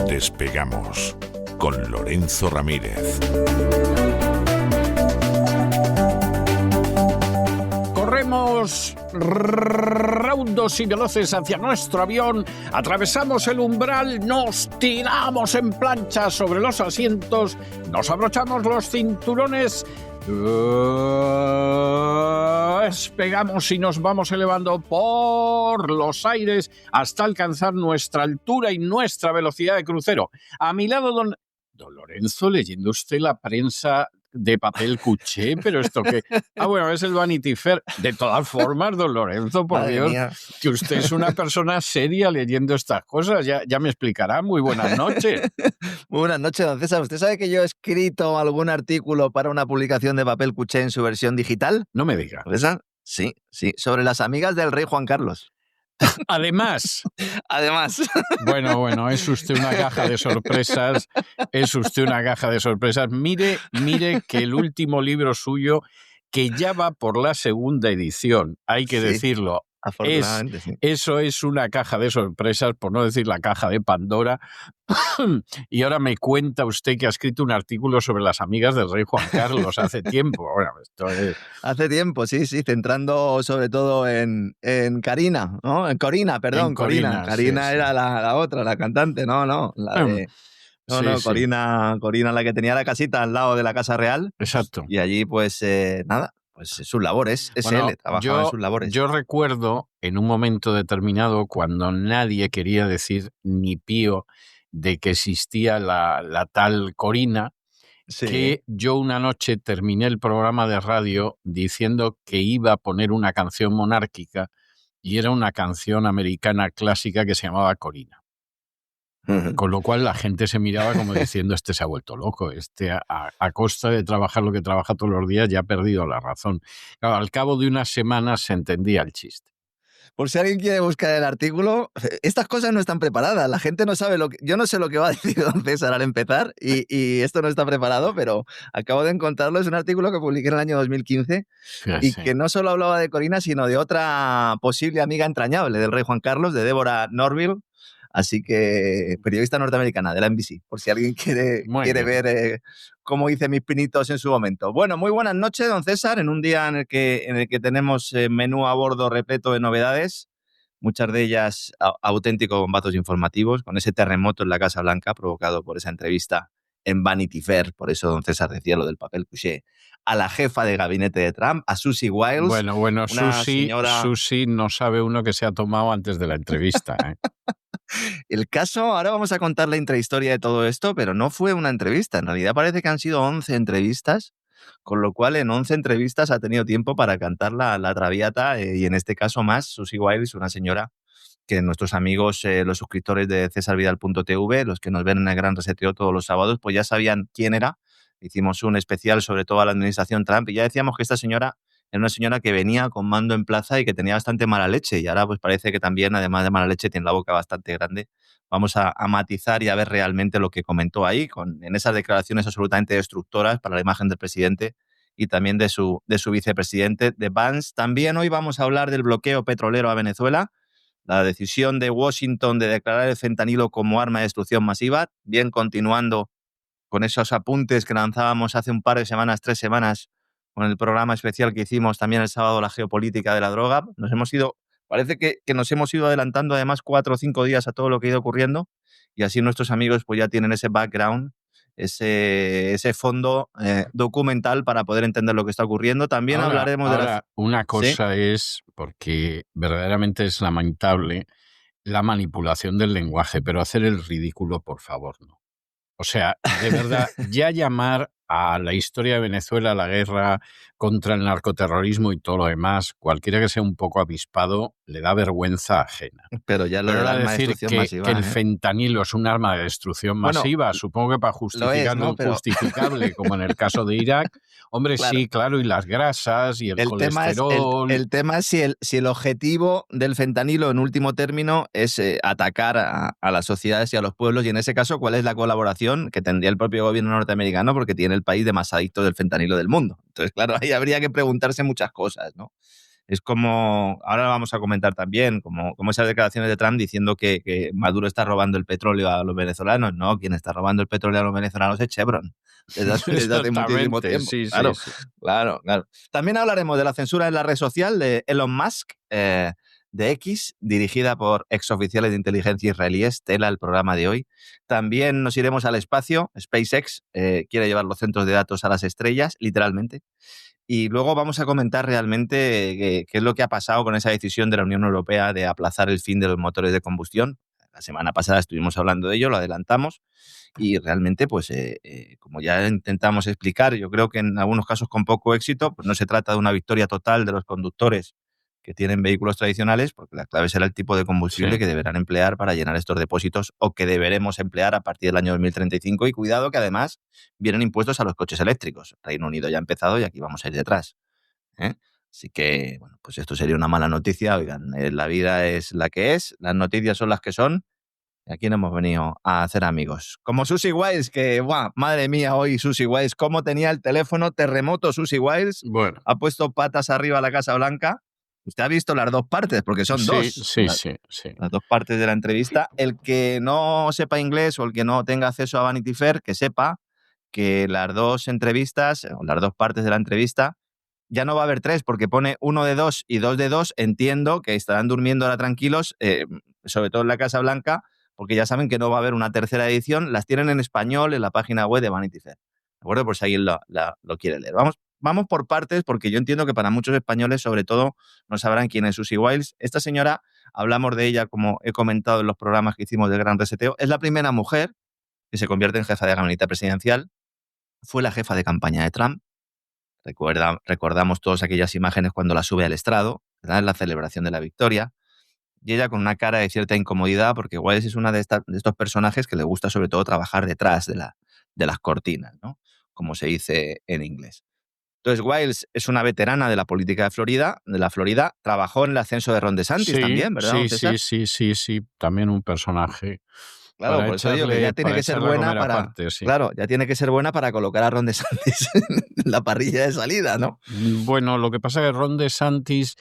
Despegamos con Lorenzo Ramírez. Corremos raudos y veloces hacia nuestro avión, atravesamos el umbral, nos tiramos en plancha sobre los asientos, nos abrochamos los cinturones, despegamos y nos vamos elevando por los aires hasta alcanzar nuestra altura y nuestra velocidad de crucero. A mi lado, don Lorenzo, leyendo usted la prensa de papel cuché, pero esto que... bueno, es el Vanity Fair. De todas formas, don Lorenzo, por Dios, que usted es una persona seria leyendo estas cosas. Ya me explicará. Muy buenas noches. Muy buenas noches, don César. ¿Usted sabe que yo he escrito algún artículo para una publicación de papel cuché en su versión digital? No me diga. ¿Esa? Sí, sobre las amigas del rey Juan Carlos. Además. Bueno, es usted una caja de sorpresas. Mire que el último libro suyo, que ya va por la segunda edición, hay que decirlo. Afortunadamente, sí. Eso es una caja de sorpresas, por no decir la caja de Pandora. Y ahora me cuenta usted que ha escrito un artículo sobre las amigas del rey Juan Carlos hace tiempo. Bueno, esto es... Hace tiempo, sí, centrando sobre todo en Karina, ¿no? En Corina, perdón, Corina. Karina era la otra, la cantante, no, la de... Corina, la que tenía la casita al lado de la Casa Real. Exacto. Y allí, pues, pues sus labores, él trabajaba en sus labores. Yo recuerdo en un momento determinado, cuando nadie quería decir ni pío de que existía la tal Corina, que yo una noche terminé el programa de radio diciendo que iba a poner una canción monárquica y era una canción americana clásica que se llamaba Corina. Con lo cual la gente se miraba como diciendo, este se ha vuelto loco, a costa de trabajar lo que trabaja todos los días ya ha perdido la razón. Claro, al cabo de unas semanas se entendía el chiste. Por si alguien quiere buscar el artículo, estas cosas no están preparadas, la gente no sabe yo no sé lo que va a decir don César al empezar y esto no está preparado, pero acabo de encontrarlo, es un artículo que publiqué en el año 2015 que no solo hablaba de Corina, sino de otra posible amiga entrañable del rey Juan Carlos, de Deborah Norville. Así que, periodista norteamericana de la NBC, por si alguien quiere ver cómo hice mis pinitos en su momento. Bueno, muy buenas noches, don César, en un día en el que tenemos menú a bordo repleto de novedades, muchas de ellas auténticos bombazos informativos, con ese terremoto en la Casa Blanca provocado por esa entrevista en Vanity Fair, por eso don César decía lo del papel cuché, a la jefa de gabinete de Trump, a Susie Wiles. Bueno, Susie no sabe uno que se ha tomado antes de la entrevista, ¿eh? El caso, ahora vamos a contar la intrahistoria de todo esto, pero no fue una entrevista. En realidad parece que han sido 11 entrevistas, con lo cual en 11 entrevistas ha tenido tiempo para cantar la Traviata y en este caso más Susie Wiles, una señora que nuestros amigos, los suscriptores de cesarvidal.tv, los que nos ven en el Gran Reseteo todos los sábados, pues ya sabían quién era. Hicimos un especial sobre toda la administración Trump y ya decíamos que esta señora era una señora que venía con mando en plaza y que tenía bastante mala leche y ahora pues parece que también, además de mala leche, tiene la boca bastante grande. Vamos a matizar y a ver realmente lo que comentó ahí en esas declaraciones absolutamente destructoras para la imagen del presidente y también de su vicepresidente, de Vance. También hoy vamos a hablar del bloqueo petrolero a Venezuela, la decisión de Washington de declarar el fentanilo como arma de destrucción masiva, bien continuando con esos apuntes que lanzábamos hace un par de semanas, 3 semanas, con el programa especial que hicimos también el sábado, la geopolítica de la droga. Parece que nos hemos ido adelantando además 4 o 5 días a todo lo que ha ido ocurriendo y así nuestros amigos pues ya tienen ese background, ese fondo documental para poder entender lo que está ocurriendo. También hablaremos de una cosa es, porque verdaderamente es lamentable, la manipulación del lenguaje, pero hacer el ridículo, por favor, no. O sea, de verdad, ya llamar a la historia de Venezuela, la guerra contra el narcoterrorismo y todo lo demás, cualquiera que sea un poco avispado le da vergüenza ajena. Pero ya lo Pero del ahora arma de decir destrucción masiva, que el fentanilo es un arma de destrucción Bueno, masiva, supongo que para lo es, justificar lo ¿no? Pero injustificable, como en el caso de Irak, hombre, claro, sí, claro, y las grasas y el el tema es, colesterol. el tema es si el objetivo del fentanilo, en último término, es atacar a las sociedades y a los pueblos, y en ese caso, ¿cuál es la colaboración que tendría el propio gobierno norteamericano? Porque tiene el país de más adictos del fentanilo del mundo. Entonces, claro, ahí habría que preguntarse muchas cosas, ¿no? Es como, ahora vamos a comentar también, como esas declaraciones de Trump diciendo que Maduro está robando el petróleo a los venezolanos. No, quien está robando el petróleo a los venezolanos es Chevron, desde hace muchísimo Exactamente, tiempo. sí, Claro, sí, sí. claro, claro. También hablaremos de la censura en la red social de Elon Musk, de X, dirigida por exoficiales de inteligencia israelíes, tela el programa de hoy. También nos iremos al espacio. SpaceX quiere llevar los centros de datos a las estrellas, literalmente. Y luego vamos a comentar realmente qué es lo que ha pasado con esa decisión de la Unión Europea de aplazar el fin de los motores de combustión. La semana pasada estuvimos hablando de ello, lo adelantamos, y realmente, pues, como ya intentamos explicar, yo creo que en algunos casos con poco éxito, pues no se trata de una victoria total de los conductores que tienen vehículos tradicionales, porque la clave será el tipo de combustible Sí. que deberán emplear para llenar estos depósitos o que deberemos emplear a partir del año 2035. Y cuidado que además vienen impuestos a los coches eléctricos. Reino Unido ya ha empezado y aquí vamos a ir detrás, ¿eh? Así que, bueno, pues esto sería una mala noticia. Oigan, la vida es la que es, las noticias son las que son. Y aquí no hemos venido a hacer amigos. Como Susie Wiles, que, ¡buah! Madre mía, hoy Susie Wiles, cómo tenía el teléfono, terremoto Susie Wiles, Bueno, ha puesto patas arriba a la Casa Blanca. Usted ha visto las dos partes, porque son sí, dos. sí, sí, sí. Las dos partes de la entrevista. El que no sepa inglés o el que no tenga acceso a Vanity Fair, que sepa que las dos entrevistas, o las dos partes de la entrevista, ya no va a haber tres, porque pone 1 de 2 y 2 de 2. Entiendo que estarán durmiendo ahora tranquilos, sobre todo en la Casa Blanca, porque ya saben que no va a haber una tercera edición. Las tienen en español en la página web de Vanity Fair. ¿De acuerdo? Por si alguien lo quiere leer. Vamos por partes, porque yo entiendo que para muchos españoles, sobre todo, no sabrán quién es Susie Wiles. Esta señora, hablamos de ella, como he comentado en los programas que hicimos del Gran Reseteo, es la primera mujer que se convierte en jefa de gabinete presidencial. Fue la jefa de campaña de Trump. Recordamos todas aquellas imágenes cuando la sube al estrado, ¿verdad? En la celebración de la victoria. Y ella con una cara de cierta incomodidad, porque Wiles es una de estos personajes que le gusta sobre todo trabajar detrás de las cortinas, ¿no? Como se dice en inglés. Entonces, Wiles es una veterana de la política de la Florida, trabajó en el ascenso de Ron DeSantis Sí, también, ¿verdad, don sí, César? sí, también un personaje Claro, por eso digo que ya tiene para que ser echarle a buena comer para... aparte, sí. Claro, ya tiene que ser buena para colocar a Ron DeSantis en la parrilla de salida, ¿no? Bueno, lo que pasa es que Ron DeSantis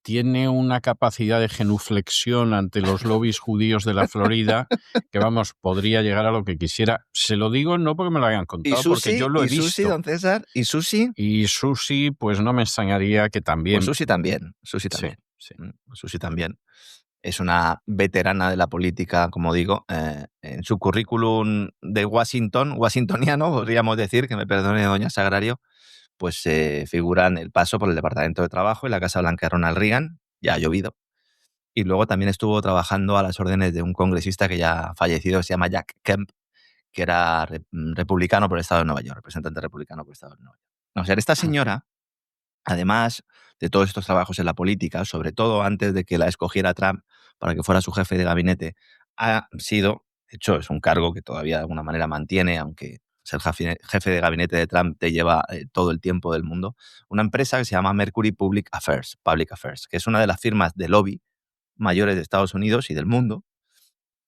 tiene una capacidad de genuflexión ante los lobbies judíos de la Florida que, vamos, podría llegar a lo que quisiera. Se lo digo no porque me lo hayan contado, porque yo lo he Susi, visto. don César, y Susi, Y Susi, pues no me extrañaría que también. pues Susi también, Susi también. Sí. Susi también. Es una veterana de la política, como digo. En su currículum de washingtoniano, podríamos decir, que me perdone doña Sagrario, pues figuran el paso por el Departamento de Trabajo y la Casa Blanca de Ronald Reagan, ya ha llovido. Y luego también estuvo trabajando a las órdenes de un congresista que ya ha fallecido, que se llama Jack Kemp, que era republicano por el Estado de Nueva York, representante republicano por el Estado de Nueva York. O sea, esta señora, además de todos estos trabajos en la política, sobre todo antes de que la escogiera Trump para que fuera su jefe de gabinete, ha sido, de hecho es un cargo que todavía de alguna manera mantiene, aunque ser jefe de gabinete de Trump te lleva todo el tiempo del mundo, una empresa que se llama Mercury Public Affairs, que es una de las firmas de lobby mayores de Estados Unidos y del mundo,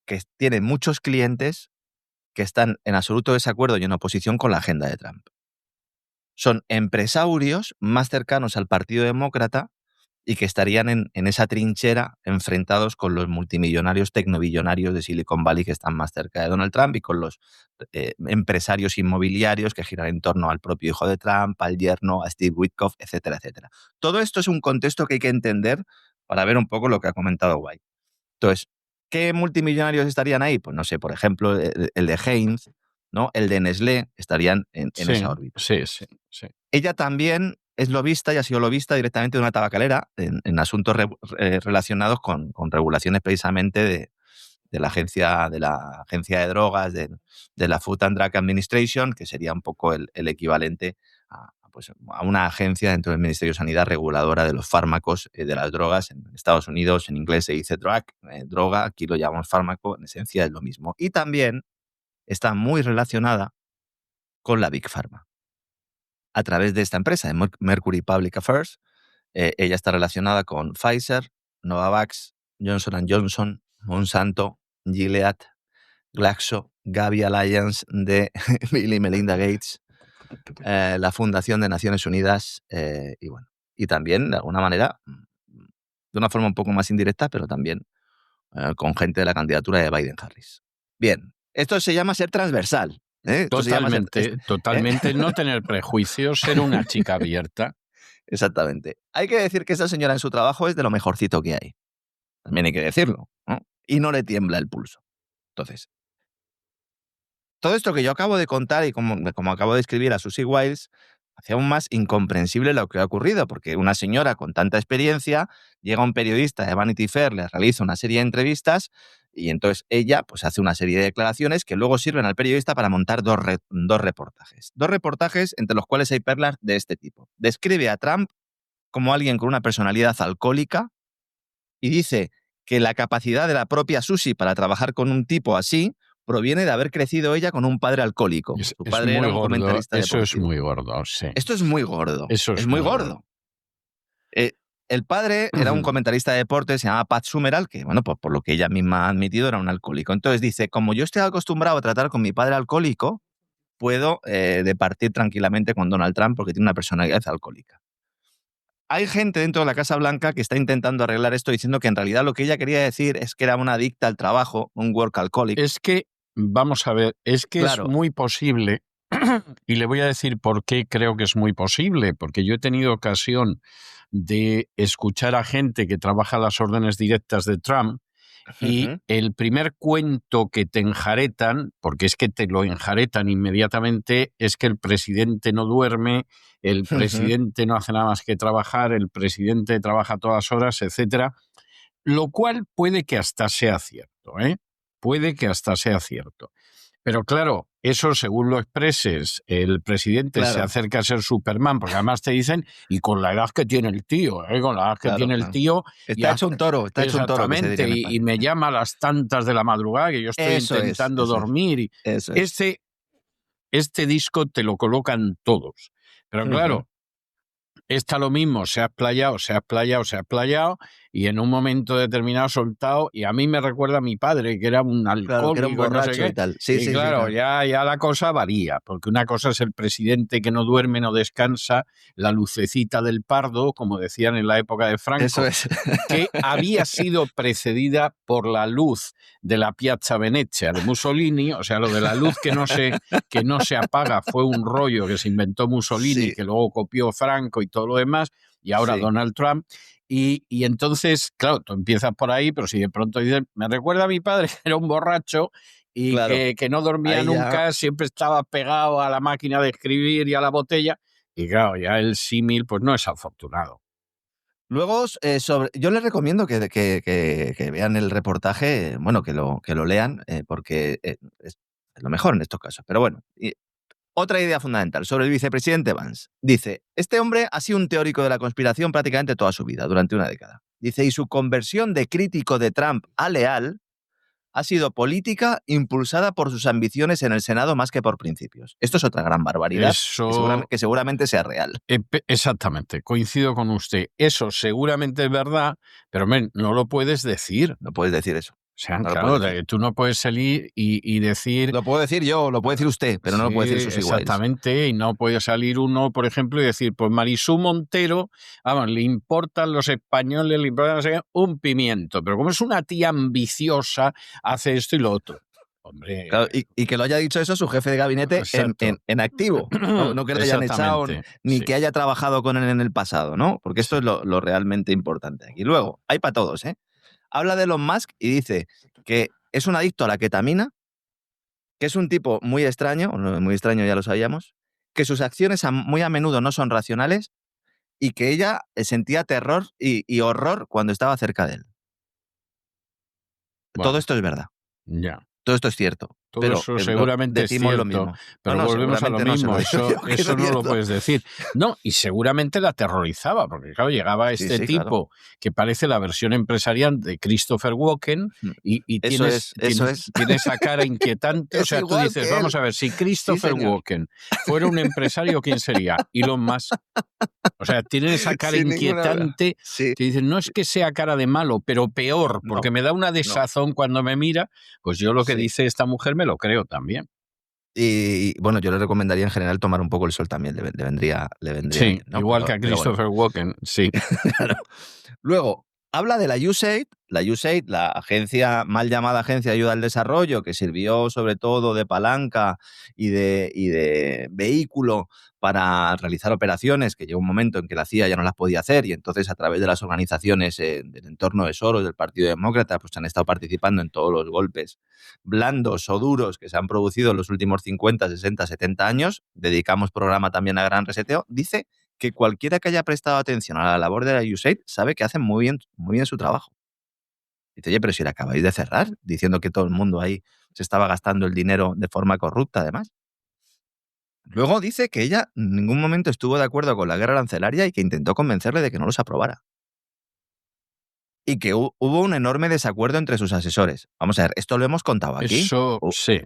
que tiene muchos clientes que están en absoluto desacuerdo y en oposición con la agenda de Trump. Son empresarios más cercanos al Partido Demócrata y que estarían en esa trinchera enfrentados con los multimillonarios tecnobillonarios de Silicon Valley que están más cerca de Donald Trump y con los empresarios inmobiliarios que giran en torno al propio hijo de Trump, al yerno, a Steve Witkoff, etcétera, etcétera. Todo esto es un contexto que hay que entender para ver un poco lo que ha comentado White. Entonces, ¿qué multimillonarios estarían ahí? Pues no sé, por ejemplo, el de Heinz, ¿no? El de Nestlé estarían en esa órbita. Sí. Ella también es lobista y ha sido lobista directamente de una tabacalera en asuntos relacionados con regulaciones precisamente la agencia de drogas, de la Food and Drug Administration, que sería un poco el equivalente a una agencia dentro del Ministerio de Sanidad reguladora de los fármacos, de las drogas. En Estados Unidos en inglés se dice drug, droga, aquí lo llamamos fármaco, en esencia es lo mismo. Y también está muy relacionada con la Big Pharma. A través de esta empresa, de Mercury Public Affairs, ella está relacionada con Pfizer, Novavax, Johnson & Johnson, Monsanto, Gilead, Glaxo, Gavi Alliance de Bill y Melinda Gates, la Fundación de Naciones Unidas y también, de alguna manera, de una forma un poco más indirecta, pero también con gente de la candidatura de Biden-Harris. Bien, esto se llama ser transversal. Totalmente no tener prejuicios, ser una chica abierta. Exactamente. Hay que decir que esta señora en su trabajo es de lo mejorcito que hay. También hay que decirlo, ¿no? Y no le tiembla el pulso. Entonces, todo esto que yo acabo de contar y como acabo de escribir a Susie Wiles, hace aún más incomprensible lo que ha ocurrido, porque una señora con tanta experiencia, llega un periodista de Vanity Fair, le realiza una serie de entrevistas y entonces ella pues hace una serie de declaraciones que luego sirven al periodista para montar dos reportajes. Dos reportajes entre los cuales hay perlas de este tipo. Describe a Trump como alguien con una personalidad alcohólica y dice que la capacidad de la propia Susie para trabajar con un tipo así proviene de haber crecido ella con un padre alcohólico. Su padre era un comentarista deportivo. Eso es muy gordo, sí. Esto es muy gordo. Eso es muy gordo. El padre era un comentarista de deportes, se llamaba Pat Summerall, que, bueno, pues por lo que ella misma ha admitido, era un alcohólico. Entonces dice, como yo estoy acostumbrado a tratar con mi padre alcohólico, puedo departir tranquilamente con Donald Trump porque tiene una personalidad alcohólica. Hay gente dentro de la Casa Blanca que está intentando arreglar esto diciendo que en realidad lo que ella quería decir es que era una adicta al trabajo, un work alcoholic. Es que, vamos a ver, claro, es muy posible, y le voy a decir por qué creo que es muy posible, porque yo he tenido ocasión de escuchar a gente que trabaja a las órdenes directas de Trump y el primer cuento que te enjaretan, porque es que te lo enjaretan inmediatamente, es que el presidente no duerme, el presidente no hace nada más que trabajar, el presidente trabaja todas horas, etcétera, lo cual puede que hasta sea cierto, puede que hasta sea cierto. Pero claro, eso según lo expreses, el presidente se acerca a ser Superman, porque además te dicen, y con la edad que tiene el tío, con la edad que tiene el tío... Está hecho un toro, está hecho un toro. Exactamente, y me llama a las tantas de la madrugada, que yo estoy intentando dormir. Este disco te lo colocan todos. Pero claro, está lo mismo, se ha explayado, y en un momento determinado soltado, y a mí me recuerda a mi padre, que era un alcohólico, claro, que era un borracho, no sé qué, y tal. Sí, claro, ya la cosa varía, porque una cosa es el presidente que no duerme, no descansa, la lucecita del pardo, como decían en la época de Franco, eso es. que había sido precedida por la luz de la Piazza Venezia de Mussolini, o sea, lo de la luz que no se apaga fue un rollo que se inventó Mussolini, que luego copió Franco y todo lo demás, y ahora Donald Trump. Y entonces, claro, tú empiezas por ahí, pero si de pronto dices, me recuerda a mi padre, que era un borracho y que no dormía nunca, siempre estaba pegado a la máquina de escribir y a la botella, y claro, ya el símil pues no es afortunado. Luego, yo les recomiendo que vean el reportaje, bueno, que lo lean, porque es lo mejor en estos casos. Pero bueno, otra idea fundamental sobre el vicepresidente Vance. Dice, este hombre ha sido un teórico de la conspiración prácticamente toda su vida, durante una década. Dice, y su conversión de crítico de Trump a leal ha sido política impulsada por sus ambiciones en el Senado más que por principios. Esto es otra gran barbaridad que seguramente sea real. Exactamente, coincido con usted. Eso seguramente es verdad, pero no lo puedes decir. No puedes decir eso. O sea, no claro, tú no puedes salir y decir... Lo puedo decir yo, lo puede decir usted, pero no lo puede decir sus iguales. Exactamente, y no puede salir uno, por ejemplo, y decir, pues Marisú Montero, vamos, le importan los españoles, le importan un pimiento, pero como es una tía ambiciosa, hace esto y lo otro. Hombre, claro, y que lo haya dicho eso su jefe de gabinete en activo, no que le hayan echado ni que haya trabajado con él en el pasado, ¿no? Porque esto es lo realmente importante aquí. Luego, hay para todos, Habla de Elon Musk y dice que es un adicto a la ketamina, que es un tipo muy extraño ya lo sabíamos, que sus acciones muy a menudo no son racionales y que ella sentía terror y horror cuando estaba cerca de él. Bueno. Todo esto es verdad. Ya. Todo esto es cierto. Todo pero eso seguramente es decimos cierto, lo mismo. pero volvemos a lo mismo. Eso no lo puedes decir. No, y seguramente la aterrorizaba, porque claro, llegaba este tipo que parece la versión empresarial de Christopher Walken y tiene esa cara inquietante. O sea, tú dices, vamos a ver, si Christopher Walken fuera un empresario, ¿quién sería? Elon Musk. O sea, tiene esa cara inquietante que dicen, no es que sea cara de malo, pero peor, porque me da una desazón cuando me mira. Pues yo lo que dice esta mujer me lo creo también. Y bueno, yo le recomendaría en general tomar un poco el sol también, le vendría sí, bien, ¿no? Igual que a Christopher Walken, sí. Claro. Luego, habla de la USAID, la agencia, mal llamada Agencia de Ayuda al Desarrollo, que sirvió sobre todo de palanca y de vehículo para realizar operaciones, que llegó un momento en que la CIA ya no las podía hacer, y entonces a través de las organizaciones del entorno de Soros, del Partido Demócrata, pues han estado participando en todos los golpes blandos o duros que se han producido en los últimos 50, 60, 70 años. Dedicamos programa también a Gran Reseteo. Dice que cualquiera que haya prestado atención a la labor de la USAID sabe que hacen muy bien su trabajo. Dice, oye, pero si la acabáis de cerrar, diciendo que todo el mundo ahí se estaba gastando el dinero de forma corrupta, además. Luego dice que ella en ningún momento estuvo de acuerdo con la guerra arancelaria y que intentó convencerle de que no los aprobara. Y que hubo un enorme desacuerdo entre sus asesores. Vamos a ver, esto lo hemos contado aquí. Eso, sí.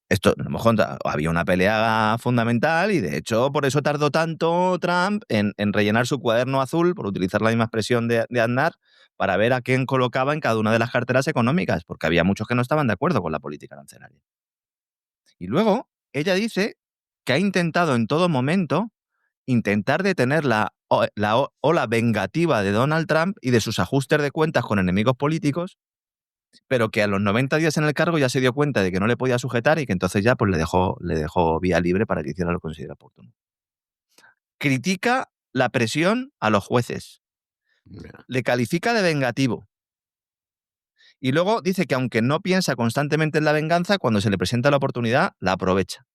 Esto lo hemos contado. Había una pelea fundamental y, de hecho, por eso tardó tanto Trump en rellenar su cuaderno azul, por utilizar la misma expresión de Aznar, para ver a quién colocaba en cada una de las carteras económicas, porque había muchos que no estaban de acuerdo con la política arancelaria. Y luego, ella dice que ha intentado en todo momento detener la ola vengativa de Donald Trump y de sus ajustes de cuentas con enemigos políticos, pero que a los 90 días en el cargo ya se dio cuenta de que no le podía sujetar y que entonces ya pues le dejó vía libre para que hiciera lo que considera oportuno. Critica la presión a los jueces. Le califica de vengativo. Y luego dice que aunque no piensa constantemente en la venganza, cuando se le presenta la oportunidad, la aprovecha.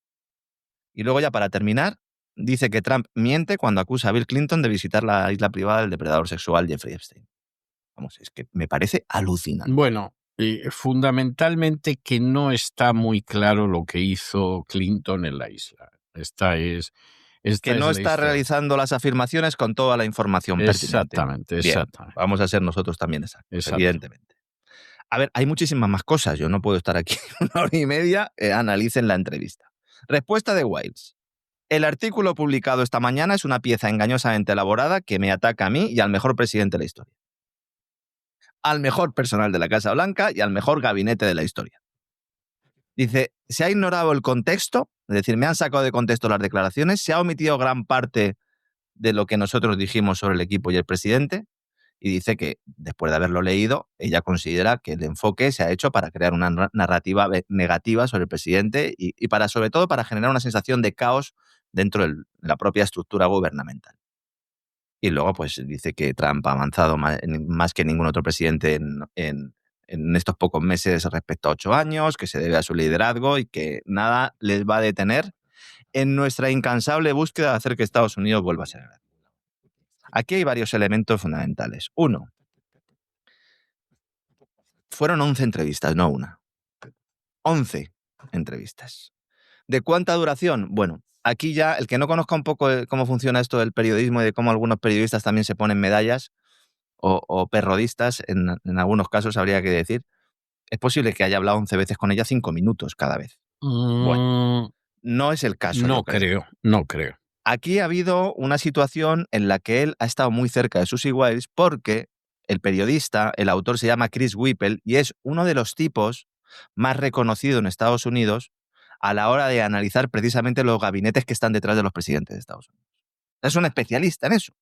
Y luego, ya para terminar, dice que Trump miente cuando acusa a Bill Clinton de visitar la isla privada del depredador sexual Jeffrey Epstein. Vamos, es que me parece alucinante. Bueno, fundamentalmente que no está muy claro lo que hizo Clinton en la isla. Que no está realizando las afirmaciones con toda la información pertinente. Exactamente. Vamos a ser nosotros también exactos, evidentemente. A ver, hay muchísimas más cosas. Yo no puedo estar aquí 1 hora y media. Analicen la entrevista. Respuesta de Wiles. El artículo publicado esta mañana es una pieza engañosamente elaborada que me ataca a mí y al mejor presidente de la historia. Al mejor personal de la Casa Blanca y al mejor gabinete de la historia. Dice, se ha ignorado el contexto, es decir, me han sacado de contexto las declaraciones, se ha omitido gran parte de lo que nosotros dijimos sobre el equipo y el presidente, y dice que, después de haberlo leído, ella considera que el enfoque se ha hecho para crear una narrativa negativa sobre el presidente y sobre todo para generar una sensación de caos dentro de la propia estructura gubernamental. Y luego pues dice que Trump ha avanzado más que ningún otro presidente en estos pocos meses respecto a 8 años, que se debe a su liderazgo y que nada les va a detener en nuestra incansable búsqueda de hacer que Estados Unidos vuelva a ser grande. Aquí hay varios elementos fundamentales. 1. Fueron 11 entrevistas, no una. 11 entrevistas. ¿De cuánta duración? Bueno, aquí ya, el que no conozca un poco cómo funciona esto del periodismo y de cómo algunos periodistas también se ponen medallas o perrodistas, en algunos casos habría que decir, es posible que haya hablado 11 veces con ella 5 minutos cada vez. Bueno, no es el caso. No creo. Aquí ha habido una situación en la que él ha estado muy cerca de Susie Wiles porque el periodista, el autor se llama Chris Whipple y es uno de los tipos más reconocidos en Estados Unidos a la hora de analizar precisamente los gabinetes que están detrás de los presidentes de Estados Unidos. Es un especialista en eso.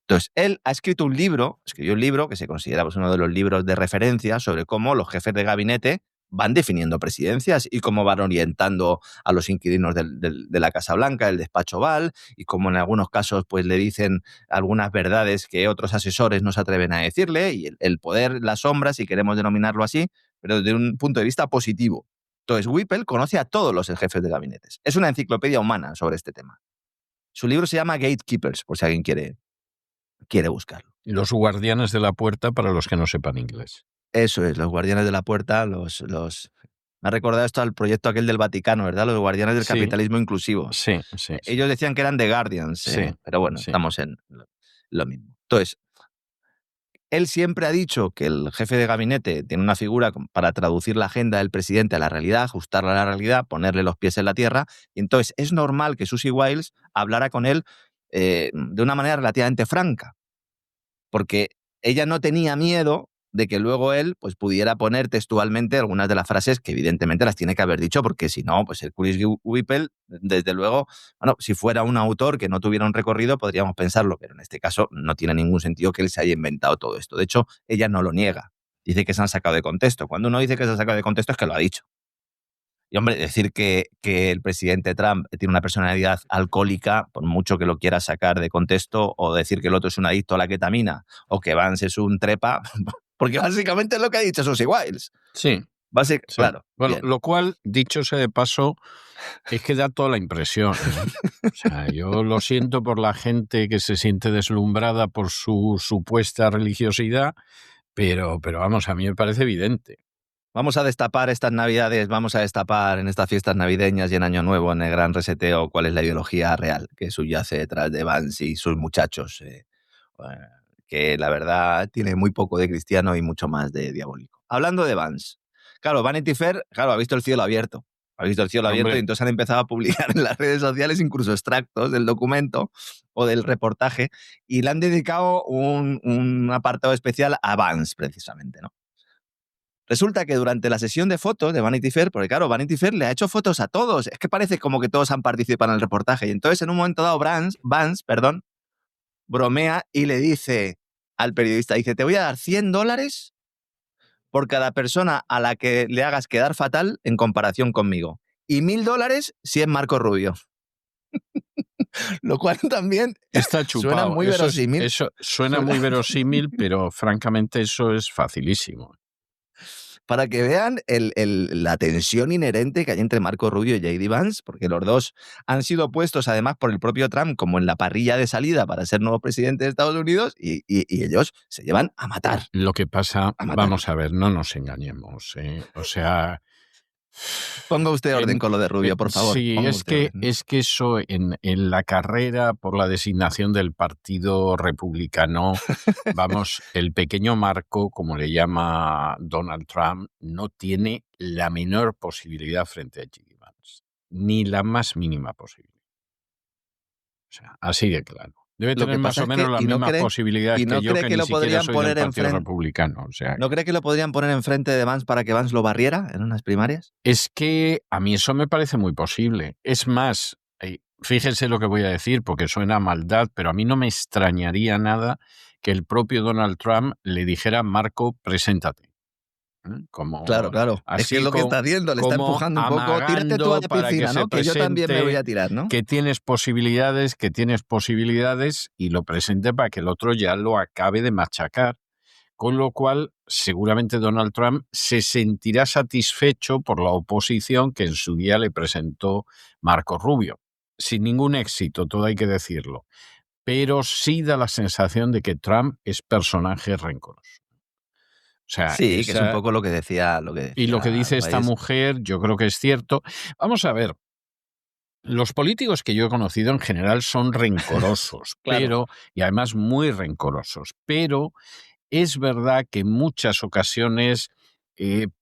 Entonces, él escribió un libro que se considera pues, uno de los libros de referencia sobre cómo los jefes de gabinete van definiendo presidencias y cómo van orientando a los inquilinos de la Casa Blanca, el despacho Oval, y cómo en algunos casos pues, le dicen algunas verdades que otros asesores no se atreven a decirle, y el poder, la sombra, si queremos denominarlo así, pero desde un punto de vista positivo. Entonces, Whipple conoce a todos los jefes de gabinetes. Es una enciclopedia humana sobre este tema. Su libro se llama Gatekeepers, por si alguien quiere buscarlo. Los guardianes de la puerta para los que no sepan inglés. Eso es, los guardianes de la puerta, Me ha recordado esto al proyecto aquel del Vaticano, ¿verdad? Los guardianes del capitalismo inclusivo. Sí. Ellos decían que eran The Guardians, pero bueno, estamos en lo mismo. Entonces, él siempre ha dicho que el jefe de gabinete tiene una figura para traducir la agenda del presidente a la realidad, ajustarla a la realidad, ponerle los pies en la tierra, y entonces es normal que Susie Wiles hablara con él de una manera relativamente franca, porque ella no tenía miedo de que luego él pues, pudiera poner textualmente algunas de las frases que evidentemente las tiene que haber dicho, porque si no, pues el Chris Whipple, desde luego, bueno, si fuera un autor que no tuviera un recorrido, podríamos pensarlo, pero en este caso no tiene ningún sentido que él se haya inventado todo esto. De hecho, ella no lo niega. Dice que se han sacado de contexto. Cuando uno dice que se han sacado de contexto es que lo ha dicho. Y, hombre, decir que el presidente Trump tiene una personalidad alcohólica, por mucho que lo quiera sacar de contexto, o decir que el otro es un adicto a la ketamina, o que Vance es un trepa, porque básicamente es lo que ha dicho Susie Wiles. Sí. Sí. Claro. Bueno, bien. lo cual, dicho sea de paso, es que da toda la impresión, ¿no? O sea, yo lo siento por la gente que se siente deslumbrada por su supuesta religiosidad, pero vamos, a mí me parece evidente. Vamos a destapar estas navidades, vamos a destapar en estas fiestas navideñas y en Año Nuevo, en el gran reseteo, cuál es la ideología real que subyace detrás de Vance y sus muchachos, que la verdad tiene muy poco de cristiano y mucho más de diabólico. Hablando de Vance, claro, Vanity Fair, ha visto el cielo abierto. Ha visto el cielo abierto y entonces han empezado a publicar en las redes sociales incluso extractos del documento o del reportaje y le han dedicado un apartado especial a Vance, precisamente, ¿no? Resulta que durante la sesión de fotos de Vanity Fair, porque claro, Vanity Fair le ha hecho fotos a todos, es que parece como que todos han participado en el reportaje, y entonces en un momento dado Vance, bromea y le dice al periodista, dice, te voy a dar $100 por cada persona a la que le hagas quedar fatal en comparación conmigo, y $1,000 si es Marco Rubio. Lo cual también está chupado. Suena muy verosímil. Eso suena muy verosímil, pero francamente eso es facilísimo. Para que vean la tensión inherente que hay entre Marco Rubio y J.D. Vance, porque los dos han sido puestos además por el propio Trump como en la parrilla de salida para ser nuevo presidente de Estados Unidos y ellos se llevan a matar. Lo que pasa, vamos a ver, no nos engañemos, o sea... Ponga usted orden con lo de Rubio, por favor. Sí, es que eso en la carrera por la designación del Partido Republicano, vamos, el pequeño Marco, como le llama Donald Trump, no tiene la menor posibilidad frente a J.D. Vance, ni la más mínima posibilidad. O sea, así de claro. Debe tener más o menos las mismas posibilidades que yo, que ni siquiera soy del Partido Republicano. O sea, ¿no cree que lo podrían poner enfrente de Vance para que Vance lo barriera en unas primarias? Es que a mí eso me parece muy posible. Es más, fíjense lo que voy a decir, porque suena a maldad, pero a mí no me extrañaría nada que el propio Donald Trump le dijera, Marco, preséntate. Como, claro. Así es que es lo que está haciendo, le está empujando un poco. Tírate tú a la piscina, ¿no? Que yo también me voy a tirar, ¿no? Que tienes posibilidades, y lo presente para que el otro ya lo acabe de machacar. Con lo cual, seguramente Donald Trump se sentirá satisfecho por la oposición que en su día le presentó Marco Rubio. Sin ningún éxito, todo hay que decirlo. Pero sí da la sensación de que Trump es personaje rencoroso. O sea, sí, que es un poco lo que decía. Y lo que dice esta mujer, yo creo que es cierto. Vamos a ver. Los políticos que yo he conocido en general son rencorosos, claro. y además muy rencorosos, pero es verdad que en muchas ocasiones,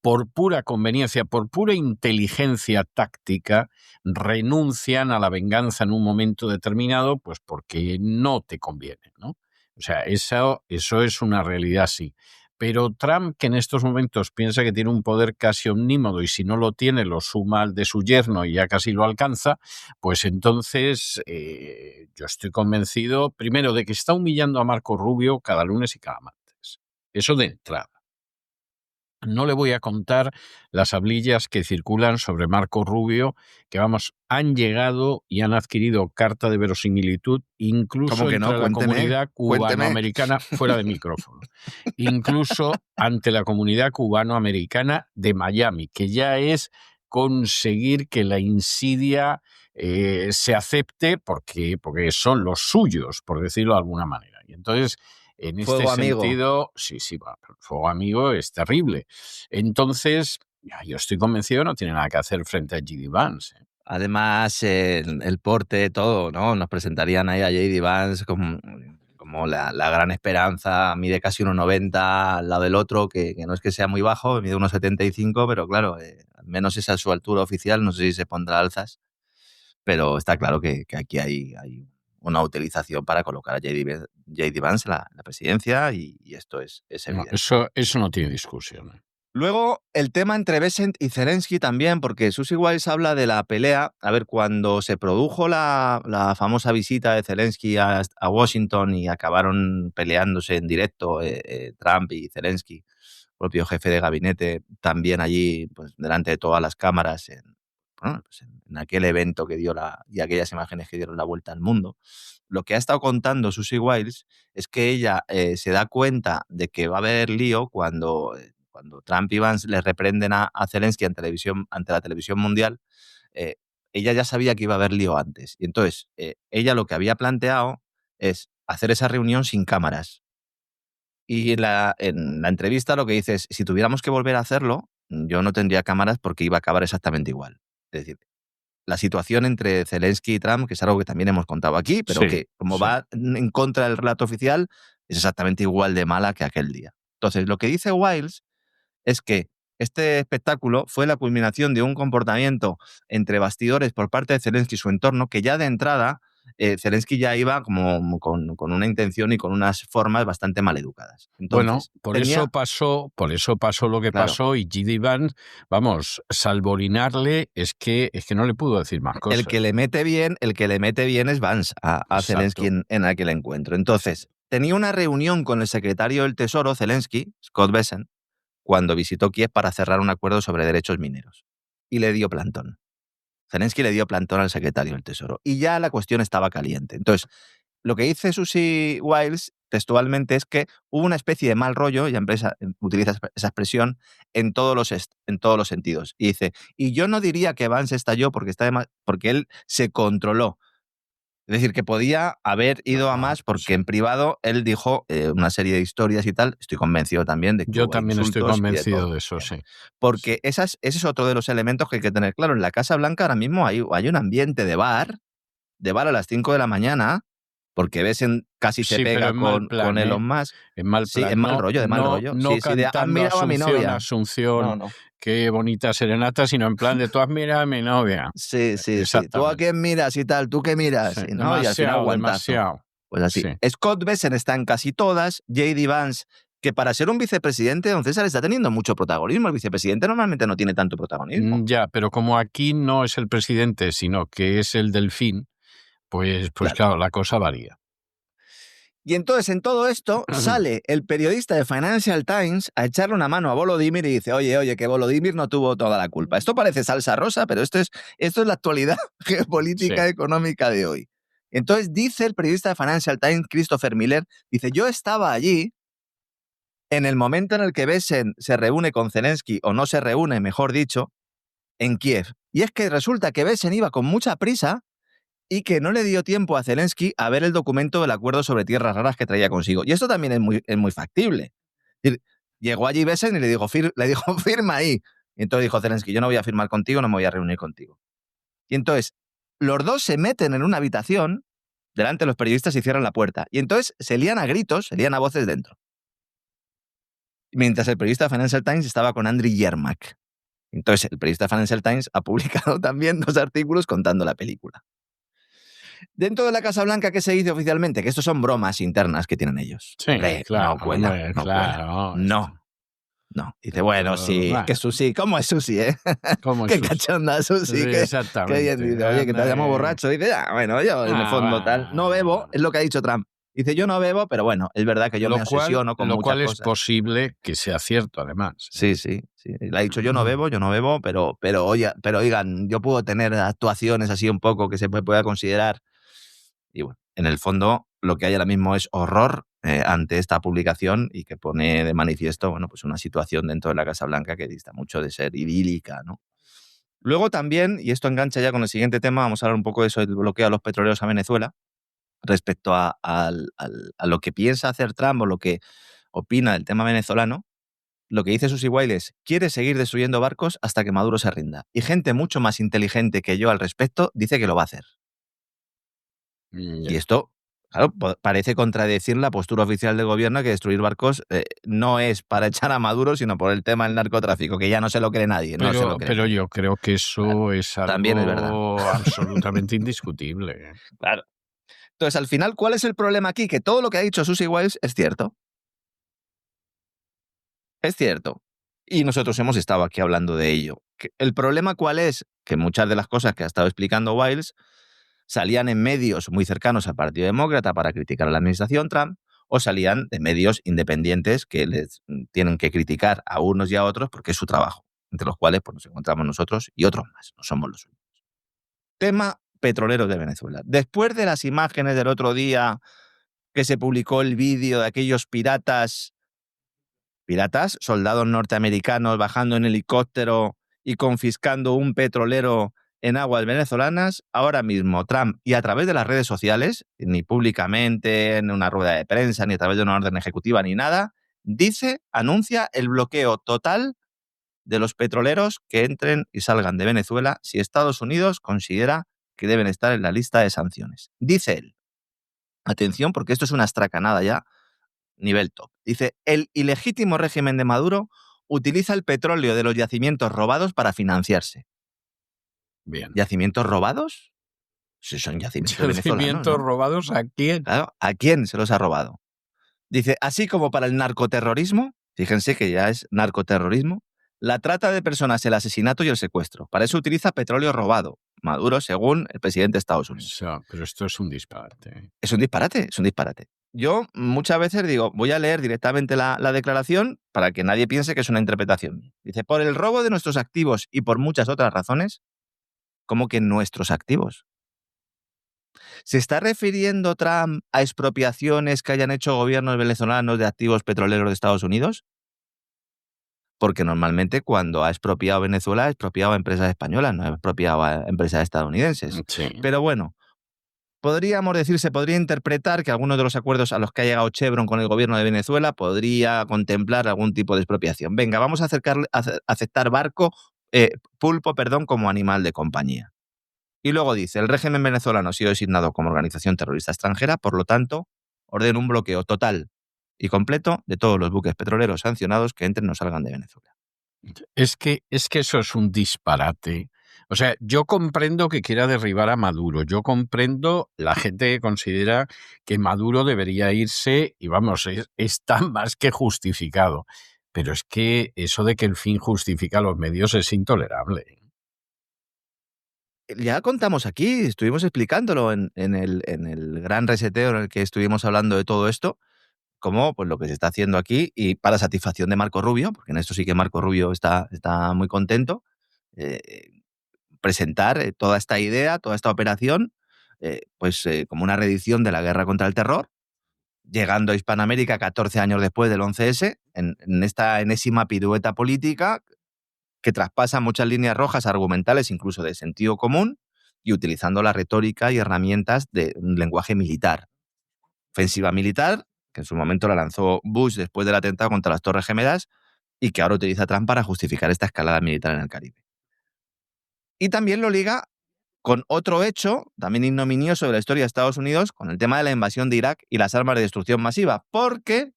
por pura conveniencia, por pura inteligencia táctica, renuncian a la venganza en un momento determinado, pues porque no te conviene, ¿no? O sea, eso es una realidad, sí. Pero Trump, que en estos momentos piensa que tiene un poder casi omnímodo y si no lo tiene lo suma al de su yerno y ya casi lo alcanza, pues entonces yo estoy convencido, primero, de que está humillando a Marco Rubio cada lunes y cada martes. Eso de entrada. No le voy a contar las hablillas que circulan sobre Marco Rubio, que vamos, han llegado y han adquirido carta de verosimilitud, incluso entre la comunidad cubanoamericana, fuera de micrófono, incluso ante la comunidad cubanoamericana de Miami, que ya es conseguir que la insidia se acepte porque son los suyos, por decirlo de alguna manera. Y entonces En este Fuego amigo. sentido, sí, fuego amigo es terrible. Entonces, yo estoy convencido que no tiene nada que hacer frente a J.D. Vance. Además, el porte, todo, ¿no? Nos presentarían ahí a J.D. Vance como la gran esperanza. Mide casi 1,90 al lado del otro, que no es que sea muy bajo, mide 1,75, pero claro, al menos esa es su altura oficial. No sé si se pondrá alzas, pero está claro que aquí hay una utilización para colocar a J.D. Vance en la presidencia, y esto es evidente. Eso no tiene discusión. Luego, el tema entre Bessent y Zelensky también, porque Susie Wiles habla de la pelea. A ver, cuando se produjo la famosa visita de Zelensky a Washington y acabaron peleándose en directo Trump y Zelensky, propio jefe de gabinete, también allí, pues delante de todas las cámaras, en aquel evento que dio y aquellas imágenes que dieron la vuelta al mundo. Lo que ha estado contando Susie Wiles es que ella se da cuenta de que va a haber lío cuando Trump y Vance le reprenden a Zelensky ante la televisión mundial. Ella ya sabía que iba a haber lío antes. Y entonces, ella lo que había planteado es hacer esa reunión sin cámaras. Y en la entrevista lo que dice es, si tuviéramos que volver a hacerlo, yo no tendría cámaras porque iba a acabar exactamente igual. Es decir, la situación entre Zelensky y Trump, que es algo que también hemos contado aquí, pero que como va en contra del relato oficial, es exactamente igual de mala que aquel día. Entonces, lo que dice Wiles es que este espectáculo fue la culminación de un comportamiento entre bastidores por parte de Zelensky y su entorno, que ya de entrada Zelensky ya iba como con una intención y con unas formas bastante maleducadas. Entonces, por eso pasó lo que pasó, y J.D. Vance, vamos, salvo orinarle, es que no le pudo decir más cosas. El que le mete bien es Vance a Zelensky en aquel encuentro. Entonces, tenía una reunión con el secretario del Tesoro, Zelensky, Scott Bessent, cuando visitó Kiev para cerrar un acuerdo sobre derechos mineros. Y le dio plantón. Zelensky le dio plantón al secretario del Tesoro. Y ya la cuestión estaba caliente. Entonces, lo que dice Susie Wiles textualmente es que hubo una especie de mal rollo, y utiliza esa expresión, en todos los sentidos. Y dice, y yo no diría que Vance estalló porque él se controló. Es decir, que podía haber ido a más porque en privado él dijo una serie de historias y tal. Estoy convencido también de que yo también estoy convencido de eso, sí. Porque ese es otro de los elementos que hay que tener claro. En la Casa Blanca ahora mismo hay un ambiente de bar a las 5 de la mañana, porque Bessent casi se pega con Elon Musk. En mal plan. Sí, en mal rollo, de mal rollo. No cantando Asunción, qué bonita serenata, sino en plan de tú has mirado a mi novia. Sí. Tú a quién miras y tal, tú qué miras. Sí, y al final demasiado. Pues así. Sí. Scott Bessent está en casi todas. J.D. Vance, que para ser un vicepresidente, don César, está teniendo mucho protagonismo. El vicepresidente normalmente no tiene tanto protagonismo. Ya, pero como aquí no es el presidente, sino que es el delfín, pues claro, la cosa varía. Y entonces, en todo esto, sale el periodista de Financial Times a echarle una mano a Volodymyr y dice, oye, que Volodymyr no tuvo toda la culpa. Esto parece salsa rosa, pero esto es la actualidad geopolítica económica de hoy. Entonces dice el periodista de Financial Times, Christopher Miller, dice, yo estaba allí en el momento en el que Bessent se reúne con Zelensky, o no se reúne, mejor dicho, en Kiev. Y es que resulta que Bessent iba con mucha prisa y que no le dio tiempo a Zelensky a ver el documento del acuerdo sobre tierras raras que traía consigo. Y esto también es muy factible. Llegó allí Bessent y le dijo, firma ahí. Y entonces dijo Zelensky, yo no voy a firmar contigo, no me voy a reunir contigo. Y entonces, los dos se meten en una habitación delante de los periodistas y cierran la puerta. Y entonces se lían a gritos, se lían a voces dentro. Mientras el periodista de Financial Times estaba con Andriy Yermak. Entonces, el periodista de Financial Times ha publicado también 2 artículos contando la película. Dentro de la Casa Blanca, ¿qué se dice oficialmente? Que estos son bromas internas que tienen ellos. Sí, claro. No cuela. No. Dice, bueno, sí, que Susi, ¿cómo es Susi, qué cachonda Susi. Sí, exactamente. Qué bien, dice, oye, que te llamo borracho. Dice, bueno, yo en el fondo tal, no bebo, es lo que ha dicho Trump. Dice, yo no bebo, pero bueno, es verdad que yo me obsesiono con muchas cosas. Lo cual es posible que sea cierto, además. Sí. Le ha dicho, yo no bebo, pero oigan, yo puedo tener actuaciones así un poco que se pueda considerar. Y bueno, en el fondo, lo que hay ahora mismo es horror ante esta publicación, y que pone de manifiesto, bueno, pues una situación dentro de la Casa Blanca que dista mucho de ser idílica, ¿no? Luego también, y esto engancha ya con el siguiente tema, vamos a hablar un poco de eso del bloqueo a los petroleros a Venezuela. respecto a lo que piensa hacer Trump o lo que opina del tema venezolano, lo que dice Susie Wild es: quiere seguir destruyendo barcos hasta que Maduro se rinda. Y gente mucho más inteligente que yo al respecto dice que lo va a hacer. Y esto, claro, parece contradecir la postura oficial del gobierno, que destruir barcos no es para echar a Maduro, sino por el tema del narcotráfico, que ya no se lo cree nadie. Pero yo creo que eso claro, es algo también es verdad. absolutamente indiscutible. Claro. Entonces, al final, ¿cuál es el problema aquí? Que todo lo que ha dicho Susie Wiles es cierto. Es cierto. Y nosotros hemos estado aquí hablando de ello. ¿El problema cuál es? Que muchas de las cosas que ha estado explicando Wiles salían en medios muy cercanos al Partido Demócrata para criticar a la administración Trump, o salían de medios independientes que les tienen que criticar a unos y a otros porque es su trabajo, entre los cuales pues, nos encontramos nosotros y otros más, no somos los únicos. Tema petrolero de Venezuela. Después de las imágenes del otro día que se publicó el vídeo de aquellos piratas, soldados norteamericanos bajando en helicóptero y confiscando un petrolero en aguas venezolanas, ahora mismo Trump, y a través de las redes sociales, ni públicamente, en una rueda de prensa, ni a través de una orden ejecutiva, ni nada, anuncia el bloqueo total de los petroleros que entren y salgan de Venezuela si Estados Unidos considera que deben estar en la lista de sanciones. Dice él, atención, porque esto es una astracanada ya, nivel top. Dice: el ilegítimo régimen de Maduro utiliza el petróleo de los yacimientos robados para financiarse. Bien. ¿Yacimientos robados? Si son yacimientos venezolanos, ¿Yacimientos ¿no? robados a quién? Claro, ¿a quién se los ha robado? Dice: así como para el narcoterrorismo, fíjense que ya es narcoterrorismo, la trata de personas, el asesinato y el secuestro. Para eso utiliza petróleo robado. Maduro, según el presidente de Estados Unidos. O sea, pero esto es un disparate. Es un disparate, es un disparate. Yo muchas veces digo, voy a leer directamente la declaración para que nadie piense que es una interpretación. Dice: por el robo de nuestros activos y por muchas otras razones. ¿Cómo que nuestros activos? ¿Se está refiriendo Trump a expropiaciones que hayan hecho gobiernos venezolanos de activos petroleros de Estados Unidos? Porque normalmente cuando ha expropiado Venezuela, ha expropiado a empresas españolas, no ha expropiado a empresas estadounidenses. Sí. Pero bueno, podríamos decir, se podría interpretar que algunos de los acuerdos a los que ha llegado Chevron con el gobierno de Venezuela podría contemplar algún tipo de expropiación. Venga, vamos a aceptar pulpo como animal de compañía. Y luego dice: el régimen venezolano ha sido designado como organización terrorista extranjera, por lo tanto, ordena un bloqueo total y completo de todos los buques petroleros sancionados que entren o salgan de Venezuela. Es que eso es un disparate. O sea, yo comprendo que quiera derribar a Maduro. Yo comprendo la gente que considera que Maduro debería irse y vamos, está más que justificado. Pero es que eso de que el fin justifica los medios es intolerable. Ya contamos aquí, estuvimos explicándolo en el gran reseteo en el que estuvimos hablando de todo esto, como pues, lo que se está haciendo aquí, y para satisfacción de Marco Rubio, porque en esto sí que Marco Rubio está muy contento, presentar toda esta idea, toda esta operación, como una reedición de la guerra contra el terror, llegando a Hispanoamérica 14 años después del 11S, en esta enésima pirueta política que traspasa muchas líneas rojas argumentales, incluso de sentido común, y utilizando la retórica y herramientas de un lenguaje militar. Ofensiva militar, que en su momento la lanzó Bush después del atentado contra las Torres Gemelas y que ahora utiliza Trump para justificar esta escalada militar en el Caribe. Y también lo liga con otro hecho, también ignominioso de la historia de Estados Unidos, con el tema de la invasión de Irak y las armas de destrucción masiva, porque,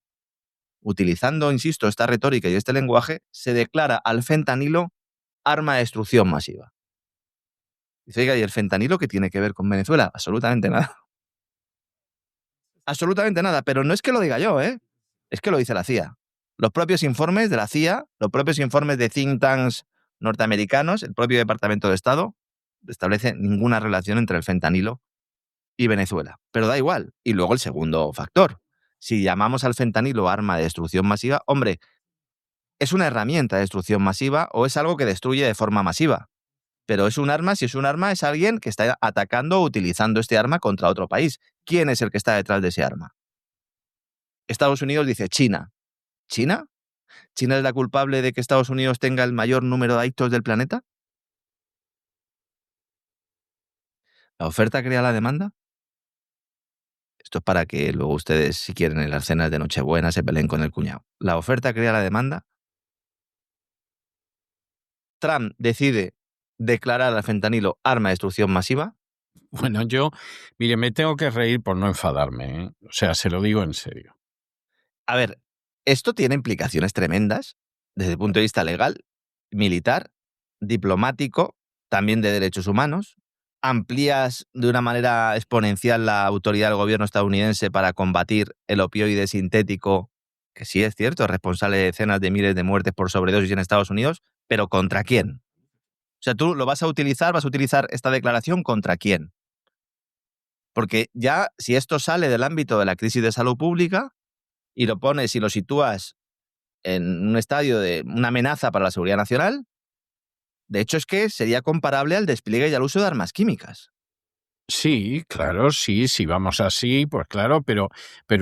utilizando, insisto, esta retórica y este lenguaje, se declara al fentanilo arma de destrucción masiva. Dice: oiga, ¿y el fentanilo qué tiene que ver con Venezuela? Absolutamente nada. Absolutamente nada, pero no es que lo diga yo, es que lo dice la CIA. Los propios informes de la CIA, los propios informes de think tanks norteamericanos, el propio Departamento de Estado, establece ninguna relación entre el fentanilo y Venezuela. Pero da igual. Y luego el segundo factor. Si llamamos al fentanilo arma de destrucción masiva, hombre, ¿es una herramienta de destrucción masiva o es algo que destruye de forma masiva? Pero es un arma, si es un arma, es alguien que está atacando o utilizando este arma contra otro país. ¿Quién es el que está detrás de ese arma? Estados Unidos dice China. ¿China? ¿China es la culpable de que Estados Unidos tenga el mayor número de adictos del planeta? ¿La oferta crea la demanda? Esto es para que luego ustedes, si quieren, en las cenas de Nochebuena se peleen con el cuñado. La oferta crea la demanda. Trump decide declarar al fentanilo arma de destrucción masiva. Bueno, mire, me tengo que reír por no enfadarme, ¿eh? O sea, se lo digo en serio. A ver, esto tiene implicaciones tremendas desde el punto de vista legal, militar, diplomático, también de derechos humanos. Amplías de una manera exponencial la autoridad del gobierno estadounidense para combatir el opioide sintético, que sí es cierto, es responsable de decenas de miles de muertes por sobredosis en Estados Unidos, pero ¿contra quién? O sea, tú lo vas a utilizar esta declaración ¿contra quién? Porque ya, si esto sale del ámbito de la crisis de salud pública y lo pones y lo sitúas en un estadio de una amenaza para la seguridad nacional, de hecho es que sería comparable al despliegue y al uso de armas químicas. Sí, claro, sí, si vamos así, pues claro, pero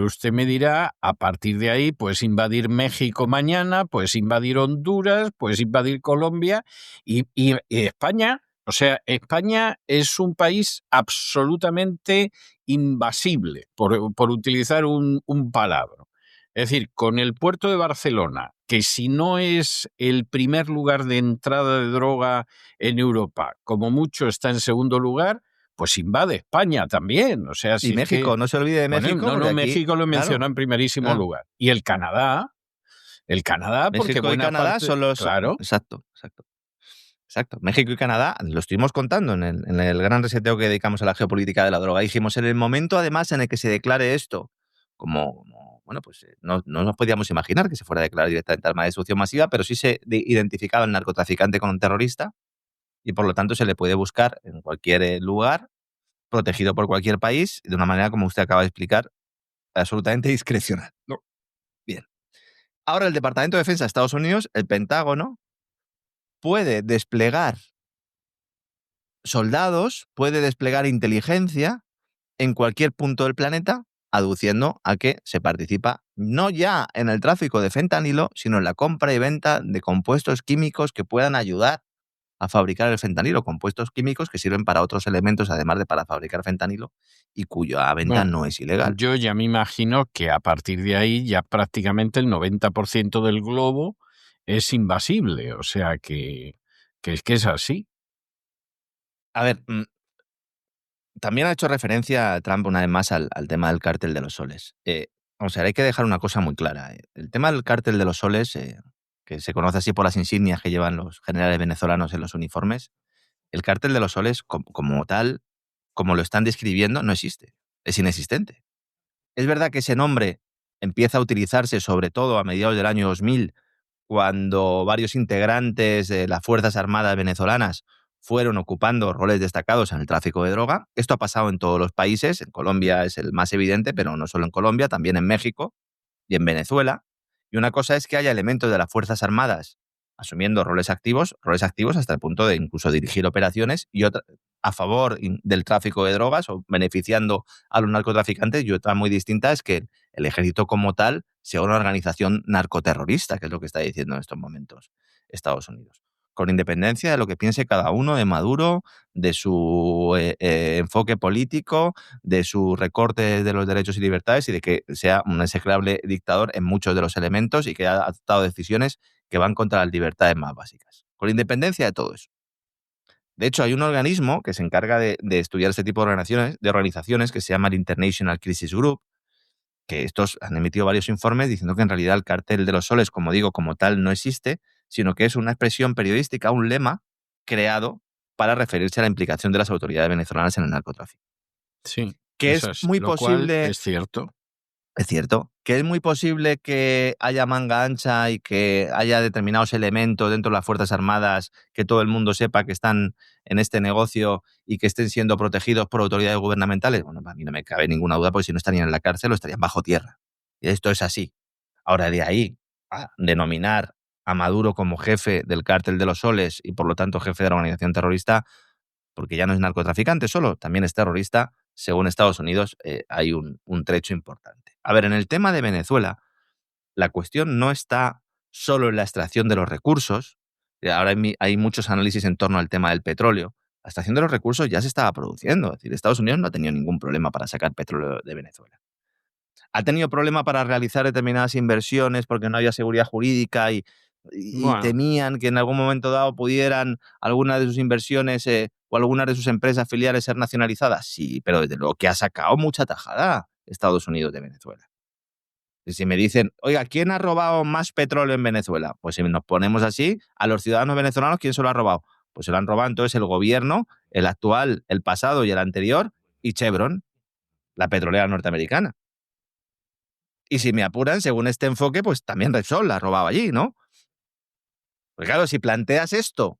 usted me dirá, a partir de ahí, puedes invadir México mañana, puedes invadir Honduras, puedes invadir Colombia y España. O sea, España es un país absolutamente invasible, por utilizar un palabra. Es decir, con el puerto de Barcelona, que si no es el primer lugar de entrada de droga en Europa, como mucho está en segundo lugar, pues invade España también. O sea, Y si es México, que... no se olvide de Bueno, México, porque no, aquí, México lo mencionó claro, en primerísimo claro. lugar. Y el Canadá, porque México y buena Canadá parte... son los... Claro, Exacto. México y Canadá, lo estuvimos contando en el gran reseteo que dedicamos a la geopolítica de la droga. Dijimos, en el momento además en el que se declare esto bueno, pues no nos podíamos imaginar que se fuera a declarar directamente arma de destrucción masiva, pero sí se identificaba al narcotraficante como un terrorista y por lo tanto se le puede buscar en cualquier lugar, protegido por cualquier país, de una manera, como usted acaba de explicar, absolutamente discrecional. No. Bien. Ahora el Departamento de Defensa de Estados Unidos, el Pentágono, puede desplegar soldados, puede desplegar inteligencia en cualquier punto del planeta, aduciendo a que se participa no ya en el tráfico de fentanilo, sino en la compra y venta de compuestos químicos que puedan ayudar a fabricar el fentanilo, compuestos químicos que sirven para otros elementos, además de para fabricar fentanilo, y cuya venta bueno, no es ilegal. yo ya me imagino que a partir de ahí ya prácticamente el 90% del globo es invasible. O sea que es así. A ver, también ha hecho referencia Trump una vez más al tema del cártel de los soles. O sea, hay que dejar una cosa muy clara. El tema del cártel de los soles, que se conoce así por las insignias que llevan los generales venezolanos en los uniformes, el cártel de los soles como tal, como lo están describiendo, no existe. Es inexistente. Es verdad que ese nombre empieza a utilizarse sobre todo a mediados del año 2000, cuando varios integrantes de las Fuerzas Armadas venezolanas fueron ocupando roles destacados en el tráfico de droga. Esto ha pasado en todos los países. En Colombia es el más evidente, pero no solo en Colombia, también en México y en Venezuela. Y una cosa es que haya elementos de las Fuerzas Armadas asumiendo roles activos hasta el punto de incluso dirigir operaciones, y otra a favor del tráfico de drogas o beneficiando a los narcotraficantes, y otra muy distinta es que el ejército como tal sea una organización narcoterrorista, que es lo que está diciendo en estos momentos Estados Unidos. Con independencia de lo que piense cada uno de Maduro, de su enfoque político, de su recorte de los derechos y libertades y de que sea un execrable dictador en muchos de los elementos y que ha adoptado decisiones que van contra las libertades más básicas. Con independencia de todo eso. De hecho, hay un organismo que se encarga de estudiar este tipo de organizaciones que se llama el International Crisis Group, que estos han emitido varios informes diciendo que en realidad el cártel de los soles, como digo, como tal no existe, sino que es una expresión periodística, un lema creado para referirse a la implicación de las autoridades venezolanas en el narcotráfico. Sí, Que es muy lo cual posible, es cierto. es cierto, que es muy posible que haya manga ancha y que haya determinados elementos dentro de las Fuerzas Armadas que todo el mundo sepa que están en este negocio y que estén siendo protegidos por autoridades gubernamentales. Bueno, a mí no me cabe ninguna duda, porque si no estarían en la cárcel o estarían bajo tierra. Y esto es así. Ahora, de ahí a denominar a Maduro como jefe del cártel de los soles y por lo tanto jefe de la organización terrorista, porque ya no es narcotraficante solo, también es terrorista, según Estados Unidos, hay un trecho importante. A ver, en el tema de Venezuela, la cuestión no está solo en la extracción de los recursos. Ahora hay muchos análisis en torno al tema del petróleo. La extracción de los recursos ya se estaba produciendo. Es decir, Estados Unidos no ha tenido ningún problema para sacar petróleo de Venezuela. Ha tenido problema para realizar determinadas inversiones porque no había seguridad jurídica y Bueno, temían que en algún momento dado pudieran algunas de sus inversiones o algunas de sus empresas filiales ser nacionalizadas. Sí, pero desde luego que ha sacado mucha tajada Estados Unidos de Venezuela. Y si me dicen, oiga, ¿quién ha robado más petróleo en Venezuela? Pues si nos ponemos así, a los ciudadanos venezolanos, ¿quién se lo ha robado? Pues se lo han robado entonces el gobierno, el actual, el pasado y el anterior, y Chevron, la petrolera norteamericana. Y si me apuran, según este enfoque, pues también Repsol la ha robado allí, ¿no? Pues claro, si planteas esto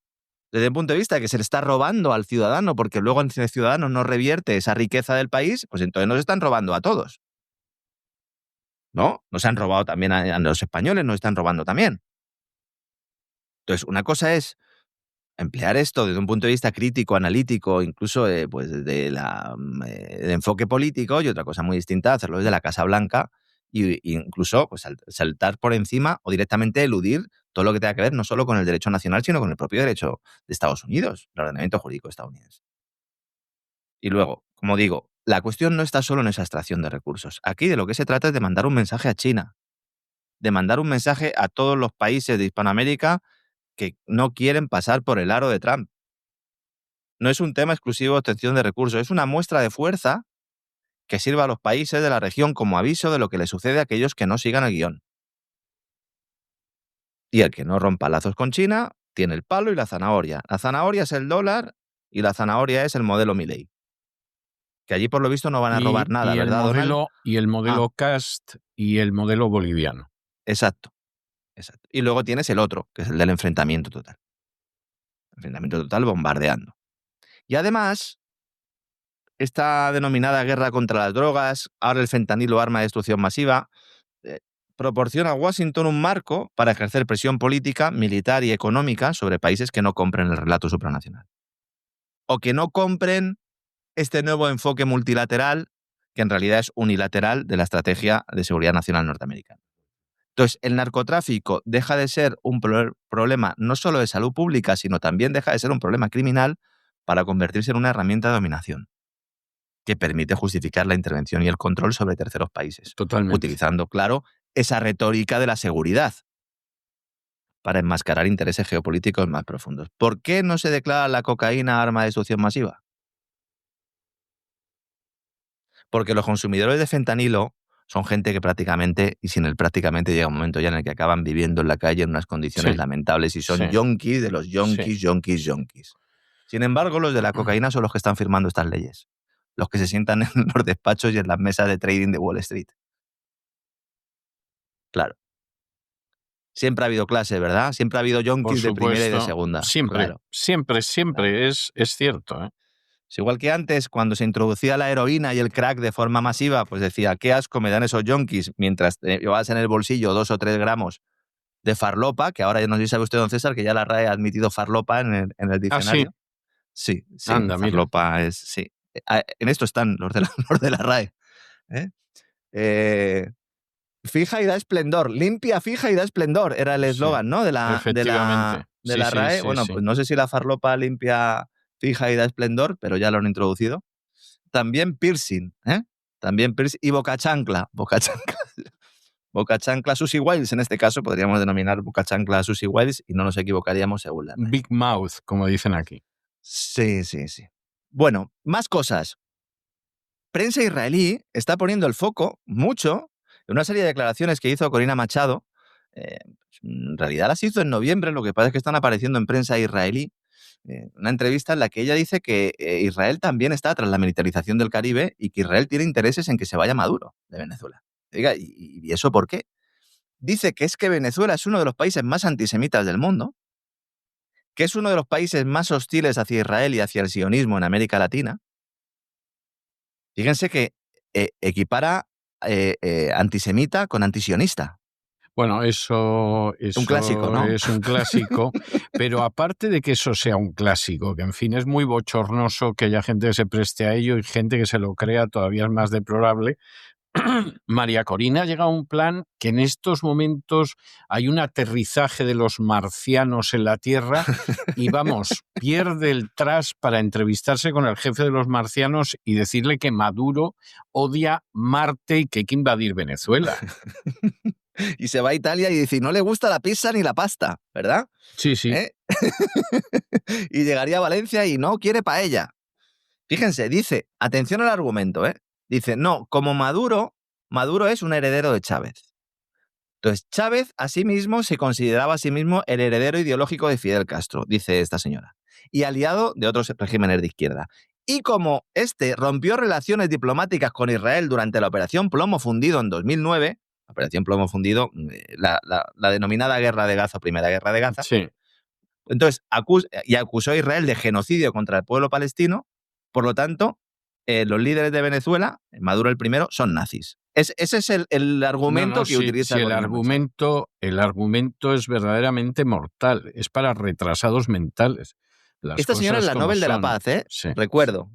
desde el punto de vista de que se le está robando al ciudadano porque luego el ciudadano no revierte esa riqueza del país, pues entonces nos están robando a todos. ¿No? Nos han robado también a los españoles, nos están robando también. Entonces, una cosa es emplear esto desde un punto de vista crítico, analítico, incluso pues desde el enfoque político, y otra cosa muy distinta, hacerlo desde la Casa Blanca e incluso pues, saltar por encima o directamente eludir todo lo que tenga que ver no solo con el derecho nacional, sino con el propio derecho de Estados Unidos, el ordenamiento jurídico estadounidense. Y luego, como digo, la cuestión no está solo en esa extracción de recursos. Aquí de lo que se trata es de mandar un mensaje a China, de mandar un mensaje a todos los países de Hispanoamérica que no quieren pasar por el aro de Trump. No es un tema exclusivo de obtención de recursos, es una muestra de fuerza que sirva a los países de la región como aviso de lo que le sucede a aquellos que no sigan el guión. Y el que no rompa lazos con China tiene el palo y la zanahoria. La zanahoria es el dólar y la zanahoria es el modelo Milei. Que allí por lo visto no van a robar nada, ¿verdad, Donald? Y el modelo Cast y el modelo boliviano. Exacto. Y luego tienes el otro, que es el del enfrentamiento total. Enfrentamiento total bombardeando. Y además, esta denominada guerra contra las drogas, ahora el fentanilo arma de destrucción masiva, proporciona a Washington un marco para ejercer presión política, militar y económica sobre países que no compren el relato supranacional. O que no compren este nuevo enfoque multilateral, que en realidad es unilateral de la estrategia de seguridad nacional norteamericana. Entonces, el narcotráfico deja de ser un problema no solo de salud pública, sino también deja de ser un problema criminal para convertirse en una herramienta de dominación que permite justificar la intervención y el control sobre terceros países. Totalmente. Utilizando, claro, esa retórica de la seguridad para enmascarar intereses geopolíticos más profundos. ¿Por qué no se declara la cocaína arma de destrucción masiva? Porque los consumidores de fentanilo son gente que prácticamente, y sin el prácticamente, llega un momento ya en el que acaban viviendo en la calle en unas condiciones lamentables y son yonkis de los yonkis. Sin embargo, los de la cocaína son los que están firmando estas leyes. Los que se sientan en los despachos y en las mesas de trading de Wall Street. Claro. Siempre ha habido clase, ¿verdad? Siempre ha habido yonkis de primera y de segunda. Siempre, claro. siempre. Claro. Es cierto, ¿eh? Es igual que antes, cuando se introducía la heroína y el crack de forma masiva, pues decía, qué asco me dan esos yonkis, mientras llevabas en el bolsillo 2 o 3 gramos de farlopa, que ahora ya no sé si sabe usted, don César, que ya la RAE ha admitido farlopa en el diccionario. Sí. Sí, Anda, farlopa mira. es, sí. En esto están los de la RAE. Fija y da esplendor, limpia, fija y da esplendor, era el eslogan, ¿no? De la RAE. Pues no sé si la farlopa limpia, fija y da esplendor, pero ya lo han introducido. También piercing, También piercing y boca chancla. Boca chancla Susie Wiles, en este caso podríamos denominar boca chancla Susie Wiles y no nos equivocaríamos según la RAE. Big mouth, como dicen aquí. Sí. Bueno, más cosas. Prensa israelí está poniendo el foco mucho en una serie de declaraciones que hizo Corina Machado. En realidad las hizo en noviembre, lo que pasa es que están apareciendo en prensa israelí. Una entrevista en la que ella dice que Israel también está tras la militarización del Caribe y que Israel tiene intereses en que se vaya Maduro de Venezuela. Diga, ¿y eso por qué? Dice que es que Venezuela es uno de los países más antisemitas del mundo, que es uno de los países más hostiles hacia Israel y hacia el sionismo en América Latina. Fíjense que equipara antisemita con antisionista. Bueno, eso un clásico, ¿no? Es un clásico, pero aparte de que eso sea un clásico, que en fin es muy bochornoso que haya gente que se preste a ello y gente que se lo crea, todavía es más deplorable. María Corina llega a un plan que en estos momentos hay un aterrizaje de los marcianos en la Tierra y vamos, pierde el tras para entrevistarse con el jefe de los marcianos y decirle que Maduro odia Marte y que hay que invadir Venezuela. Y se va a Italia y dice, no le gusta la pizza ni la pasta, ¿verdad? Sí, sí. Y llegaría a Valencia y no quiere paella. Fíjense, dice, atención al argumento, dice, no, como Maduro es un heredero de Chávez. Entonces, Chávez asimismo se consideraba a sí mismo el heredero ideológico de Fidel Castro, dice esta señora, y aliado de otros regímenes de izquierda. Y como este rompió relaciones diplomáticas con Israel durante la Operación Plomo Fundido en 2009, Operación Plomo Fundido, la denominada Guerra de Gaza, Primera Guerra de Gaza, Sí. entonces acusó a Israel de genocidio contra el pueblo palestino. Por lo tanto, los líderes de Venezuela, Maduro el primero, son nazis. Ese es el argumento que utiliza el argumento es verdaderamente mortal, es para retrasados mentales. Esta señora es la Nobel de la Paz, Sí. Recuerdo.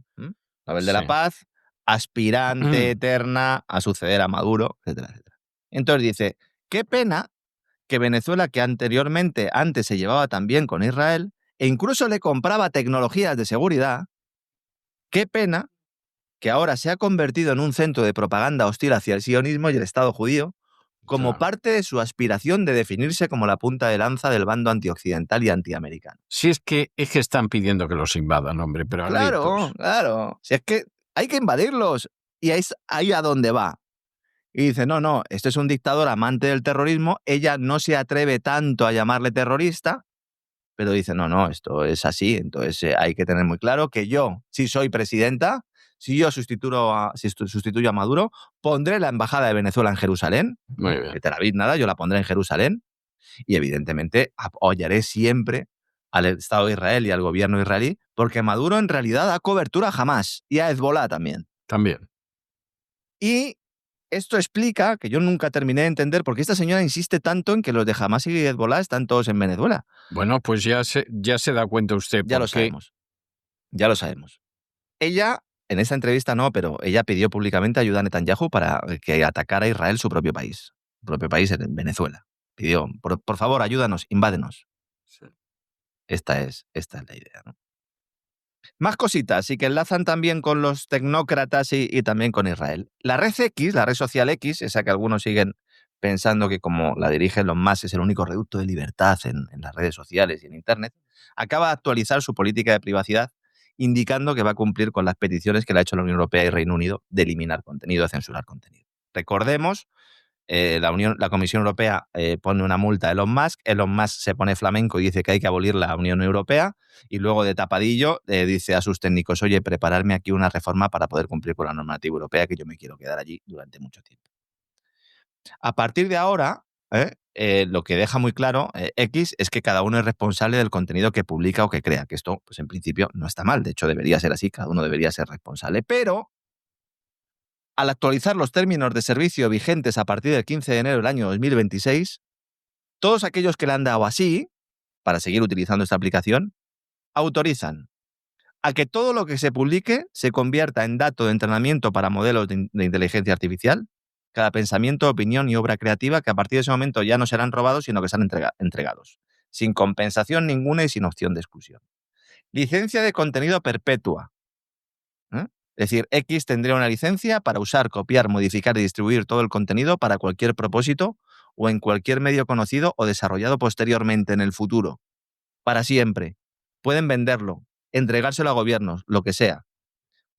Nobel de la Paz, aspirante eterna a suceder a Maduro, etcétera, etcétera. Entonces dice, qué pena que Venezuela, que antes se llevaba tan bien con Israel, e incluso le compraba tecnologías de seguridad, qué pena que ahora se ha convertido en un centro de propaganda hostil hacia el sionismo y el Estado judío, como parte de su aspiración de definirse como la punta de lanza del bando antioccidental y antiamericano. Si es que están pidiendo que los invadan, hombre, pero Claro. Si es que hay que invadirlos, y es ahí a donde va. Y dice, no, este es un dictador amante del terrorismo, ella no se atreve tanto a llamarle terrorista, pero dice, no, esto es así, entonces hay que tener muy claro que yo, si soy presidenta, si yo sustituyo a Maduro, pondré la embajada de Venezuela en Jerusalén. Muy bien. De Tel Aviv nada, yo la pondré en Jerusalén y evidentemente apoyaré siempre al Estado de Israel y al gobierno israelí, porque Maduro en realidad da cobertura a Hamás y a Hezbollah también. Y esto explica, que yo nunca terminé de entender, por qué esta señora insiste tanto en que los de Hamás y Hezbollah están todos en Venezuela. Bueno, pues ya se da cuenta usted. Ya lo sabemos. Ella, en esta entrevista no, pero ella pidió públicamente ayuda a Netanyahu para que atacara a Israel su propio país en Venezuela. Pidió, por favor, ayúdanos, invádenos. Sí. Esta es la idea, ¿no? Más cositas, y que enlazan también con los tecnócratas y también con Israel. La red X, la red social X, esa que algunos siguen pensando que como la dirige Elon Musk es el único reducto de libertad en las redes sociales y en Internet, acaba de actualizar su política de privacidad, indicando que va a cumplir con las peticiones que le ha hecho la Unión Europea y Reino Unido de eliminar contenido, de censurar contenido. Recordemos, la Comisión Europea pone una multa a Elon Musk se pone flamenco y dice que hay que abolir la Unión Europea, y luego de tapadillo dice a sus técnicos, oye, prepararme aquí una reforma para poder cumplir con la normativa europea, que yo me quiero quedar allí durante mucho tiempo. A partir de ahora, lo que deja muy claro X es que cada uno es responsable del contenido que publica o que crea, que esto, pues en principio, no está mal, de hecho debería ser así, cada uno debería ser responsable, pero al actualizar los términos de servicio vigentes a partir del 15 de enero del año 2026, todos aquellos que le han dado así, para seguir utilizando esta aplicación, autorizan a que todo lo que se publique se convierta en dato de entrenamiento para modelos de inteligencia artificial, cada pensamiento, opinión y obra creativa, que a partir de ese momento ya no serán robados, sino que serán entregados, sin compensación ninguna y sin opción de exclusión. Licencia de contenido perpetua. Es decir, X tendría una licencia para usar, copiar, modificar y distribuir todo el contenido para cualquier propósito o en cualquier medio conocido o desarrollado posteriormente en el futuro. Para siempre. Pueden venderlo, entregárselo a gobiernos, lo que sea.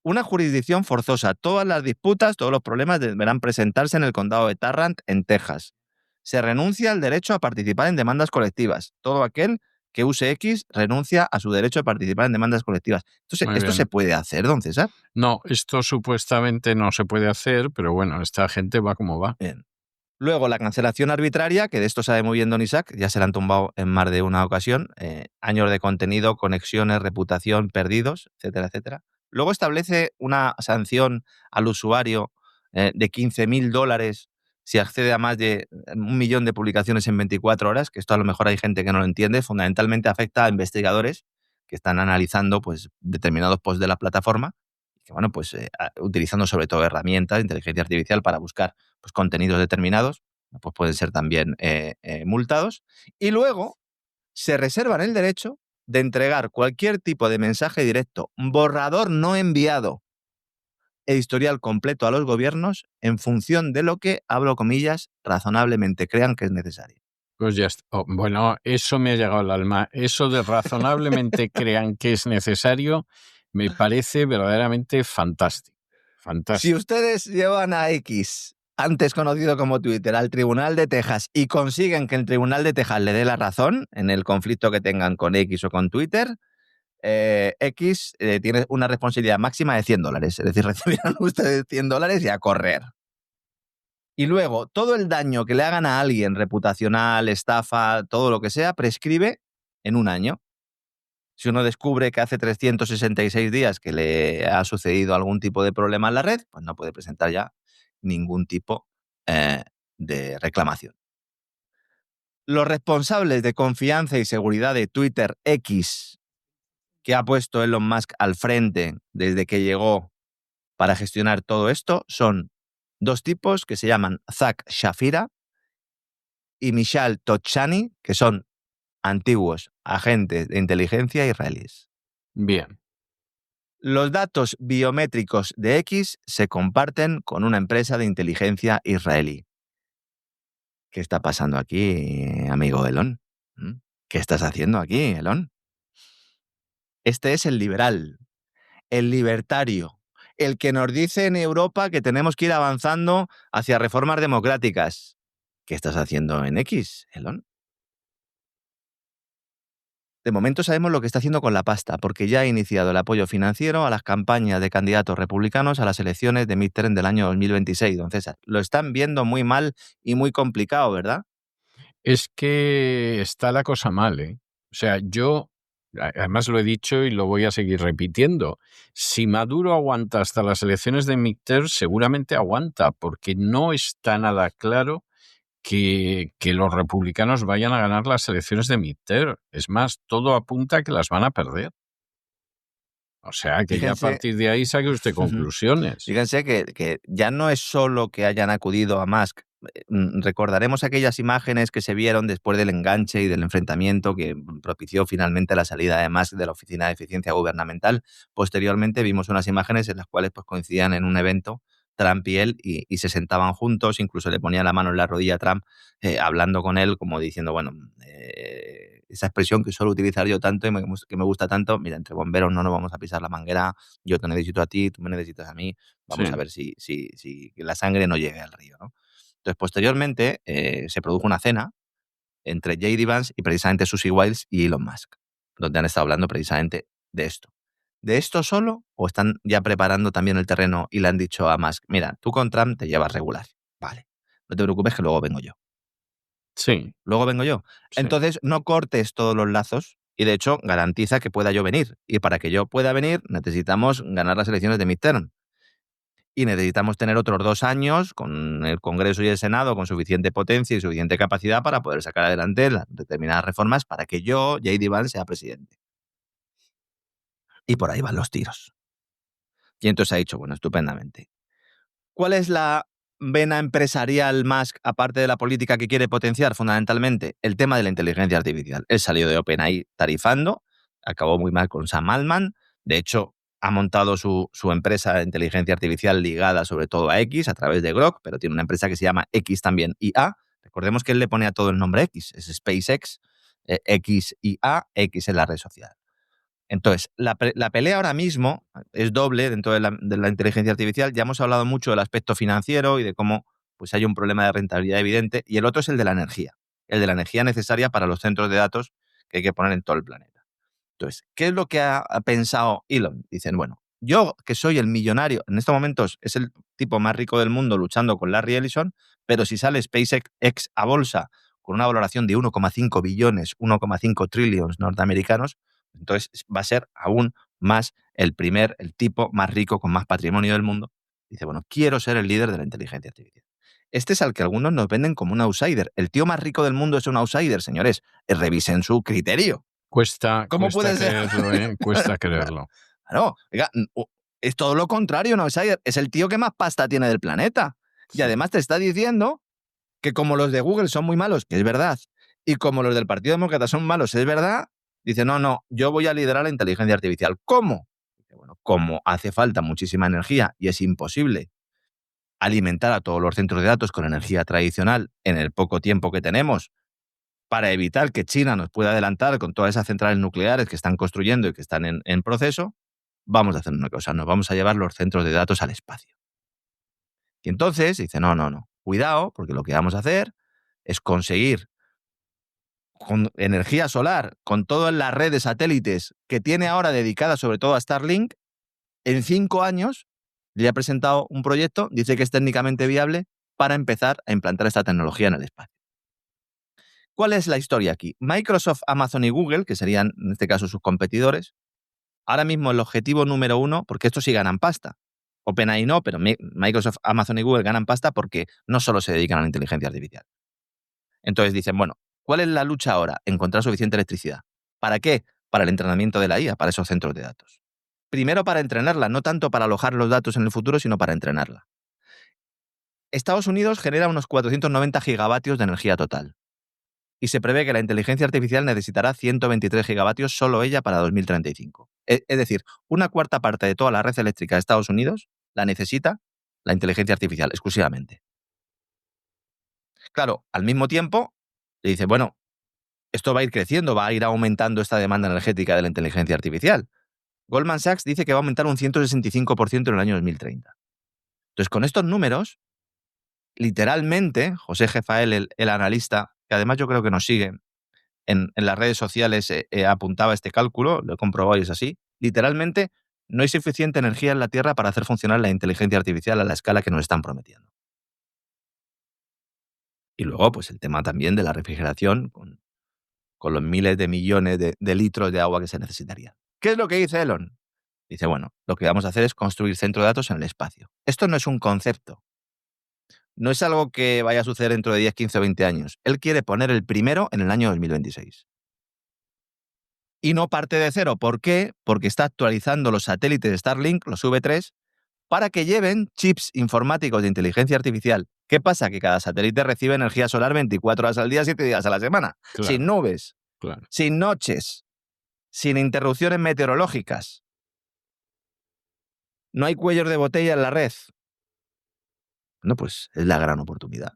Una jurisdicción forzosa. Todas las disputas, todos los problemas deberán presentarse en el condado de Tarrant, en Texas. Se renuncia al derecho a participar en demandas colectivas. Todo aquel que use X renuncia a su derecho a participar en demandas colectivas. ¿Esto se puede hacer, don César? No, esto supuestamente no se puede hacer, pero bueno, esta gente va como va. Bien. Luego, la cancelación arbitraria, que de esto sabe muy bien don Isaac, ya se la han tumbado en más de una ocasión. Años de contenido, conexiones, reputación, perdidos, etcétera, etcétera. Luego establece una sanción al usuario de $15.000 si accede a más de 1 millón de publicaciones en 24 horas, que esto a lo mejor hay gente que no lo entiende. Fundamentalmente afecta a investigadores que están analizando pues, determinados posts de la plataforma, que bueno, pues utilizando sobre todo herramientas de inteligencia artificial para buscar pues, contenidos determinados, pues pueden ser también multados. Y luego se reservan el derecho de entregar cualquier tipo de mensaje directo, borrador no enviado e historial completo a los gobiernos en función de lo que, abro comillas, razonablemente crean que es necesario. Pues ya está. Oh, bueno, eso me ha llegado al alma. Eso de razonablemente crean que es necesario me parece verdaderamente fantástico. Si Fantástico. ustedes llevan a X, antes conocido como Twitter, al Tribunal de Texas y consiguen que el Tribunal de Texas le dé la razón en el conflicto que tengan con X o con Twitter, X tiene una responsabilidad máxima de $100. Es decir, recibirán ustedes $100 y a correr. Y luego, todo el daño que le hagan a alguien, reputacional, estafa, todo lo que sea, prescribe en 1 año. Si uno descubre que hace 366 días que le ha sucedido algún tipo de problema en la red, pues no puede presentar ya ningún tipo de reclamación. Los responsables de confianza y seguridad de Twitter X, que ha puesto Elon Musk al frente desde que llegó para gestionar todo esto, son 2 tipos que se llaman Zach Shafira y Mishal Tochani, que son antiguos agentes de inteligencia israelíes. Bien. Los datos biométricos de X se comparten con una empresa de inteligencia israelí. ¿Qué está pasando aquí, amigo Elon? ¿Qué estás haciendo aquí, Elon? Este es el liberal, el libertario, el que nos dice en Europa que tenemos que ir avanzando hacia reformas democráticas. ¿Qué estás haciendo en X, Elon? De momento sabemos lo que está haciendo con la pasta, porque ya ha iniciado el apoyo financiero a las campañas de candidatos republicanos a las elecciones de midterm del año 2026, don César. Lo están viendo muy mal y muy complicado, ¿verdad? Es que está la cosa mal, ¿eh? O sea, yo, además lo he dicho y lo voy a seguir repitiendo, si Maduro aguanta hasta las elecciones de midterm, seguramente aguanta, porque no está nada claro que los republicanos vayan a ganar las elecciones de midterm. Es más, todo apunta a que las van a perder. O sea, que ya a Fíjense, partir de ahí saque usted conclusiones. fíjense que ya no es solo que hayan acudido a Musk. Recordaremos aquellas imágenes que se vieron después del enganche y del enfrentamiento que propició finalmente la salida de Musk de la Oficina de Eficiencia Gubernamental. Posteriormente vimos unas imágenes en las cuales pues, coincidían en un evento Trump y él y se sentaban juntos, incluso le ponía la mano en la rodilla a Trump, hablando con él como diciendo, bueno, esa expresión que suelo utilizar yo tanto y que me gusta tanto, mira, entre bomberos no nos vamos a pisar la manguera, yo te necesito a ti, tú me necesitas a mí, vamos Sí. a ver si la sangre no llegue al río, ¿no? Entonces, posteriormente, se produjo una cena entre J.D. Vance y precisamente Susie Wiles y Elon Musk, donde han estado hablando precisamente de esto. ¿De esto solo o están ya preparando también el terreno y le han dicho a Musk, mira, tú con Trump te llevas regular, vale, no te preocupes que luego vengo yo? Sí. Luego vengo yo. Sí. Entonces, no cortes todos los lazos y, de hecho, garantiza que pueda yo venir. Y para que yo pueda venir, necesitamos ganar las elecciones de midterm. Y necesitamos tener otros 2 años con el Congreso y el Senado con suficiente potencia y suficiente capacidad para poder sacar adelante las determinadas reformas para que yo, J.D. Vance, sea presidente. Y por ahí van los tiros. Y entonces ha dicho, bueno, estupendamente. ¿Cuál es la vena empresarial Musk, aparte de la política que quiere potenciar fundamentalmente? El tema de la inteligencia artificial. Él salió de OpenAI tarifando, acabó muy mal con Sam Altman. De hecho, ha montado su empresa de inteligencia artificial ligada sobre todo a X a través de Grok, pero tiene una empresa que se llama X también IA. Recordemos que él le pone a todo el nombre X, es SpaceX, X IA, X es la red social. Entonces, la pelea ahora mismo es doble dentro de la inteligencia artificial. Ya hemos hablado mucho del aspecto financiero y de cómo pues, hay un problema de rentabilidad evidente, y el otro es el de la energía necesaria para los centros de datos que hay que poner en todo el planeta. Entonces, ¿qué es lo que ha pensado Elon? Dicen, bueno, yo que soy el millonario, en estos momentos es el tipo más rico del mundo luchando con Larry Ellison, pero si sale SpaceX a bolsa con una valoración de 1,5 billones, 1,5 trillions norteamericanos, entonces va a ser aún más el tipo más rico con más patrimonio del mundo. Dice, bueno, quiero ser el líder de la inteligencia artificial. Este es al que algunos nos venden como un outsider. El tío más rico del mundo es un outsider, señores. Revisen su criterio. Cuesta puede ser? creerlo, ¿eh? Cuesta creerlo. Claro, oiga, es todo lo contrario un outsider. Es el tío que más pasta tiene del planeta. Y Sí. además te está diciendo que como los de Google son muy malos, que es verdad, y como los del Partido Demócrata son malos, es verdad, Dice, no, yo voy a liderar la inteligencia artificial. ¿Cómo? Dice, bueno, como hace falta muchísima energía y es imposible alimentar a todos los centros de datos con energía tradicional en el poco tiempo que tenemos, para evitar que China nos pueda adelantar con todas esas centrales nucleares que están construyendo y que están en proceso, vamos a hacer una cosa, nos vamos a llevar los centros de datos al espacio. Y entonces dice, no, cuidado, porque lo que vamos a hacer es conseguir con energía solar, con toda la red de satélites que tiene ahora dedicada sobre todo a Starlink, en 5 años le ha presentado un proyecto, dice que es técnicamente viable, para empezar a implantar esta tecnología en el espacio. ¿Cuál es la historia aquí? Microsoft, Amazon y Google, que serían en este caso sus competidores, ahora mismo el objetivo número 1, porque estos sí ganan pasta. OpenAI no, pero Microsoft, Amazon y Google ganan pasta porque no solo se dedican a la inteligencia artificial. Entonces dicen, bueno, ¿cuál es la lucha ahora? Encontrar suficiente electricidad. ¿Para qué? Para el entrenamiento de la IA, para esos centros de datos. Primero para entrenarla, no tanto para alojar los datos en el futuro, sino para entrenarla. Estados Unidos genera unos 490 gigavatios de energía total. Y se prevé que la inteligencia artificial necesitará 123 gigavatios solo ella para 2035. Es decir, una cuarta parte de toda la red eléctrica de Estados Unidos la necesita la inteligencia artificial exclusivamente. Claro, al mismo tiempo, le dice, bueno, esto va a ir creciendo, va a ir aumentando esta demanda energética de la inteligencia artificial. Goldman Sachs dice que va a aumentar un 165% en el año 2030. Entonces, con estos números, literalmente, José Jefael, el analista, que además yo creo que nos sigue en las redes sociales, apuntaba este cálculo, lo he comprobado y es así, literalmente no hay suficiente energía en la Tierra para hacer funcionar la inteligencia artificial a la escala que nos están prometiendo. Y luego, pues el tema también de la refrigeración, con los miles de millones de litros de agua que se necesitaría. ¿Qué es lo que dice Elon? Dice, bueno, lo que vamos a hacer es construir centros de datos en el espacio. Esto no es un concepto. No es algo que vaya a suceder dentro de 10, 15 o 20 años. Él quiere poner el primero en el año 2026. Y no parte de cero. ¿Por qué? Porque está actualizando los satélites de Starlink, los V3, para que lleven chips informáticos de inteligencia artificial. ¿Qué pasa? Que cada satélite recibe energía solar 24 horas al día, 7 días a la semana. Claro, sin nubes, claro. sin noches, sin interrupciones meteorológicas. No hay cuellos de botella en la red. No, pues es la gran oportunidad.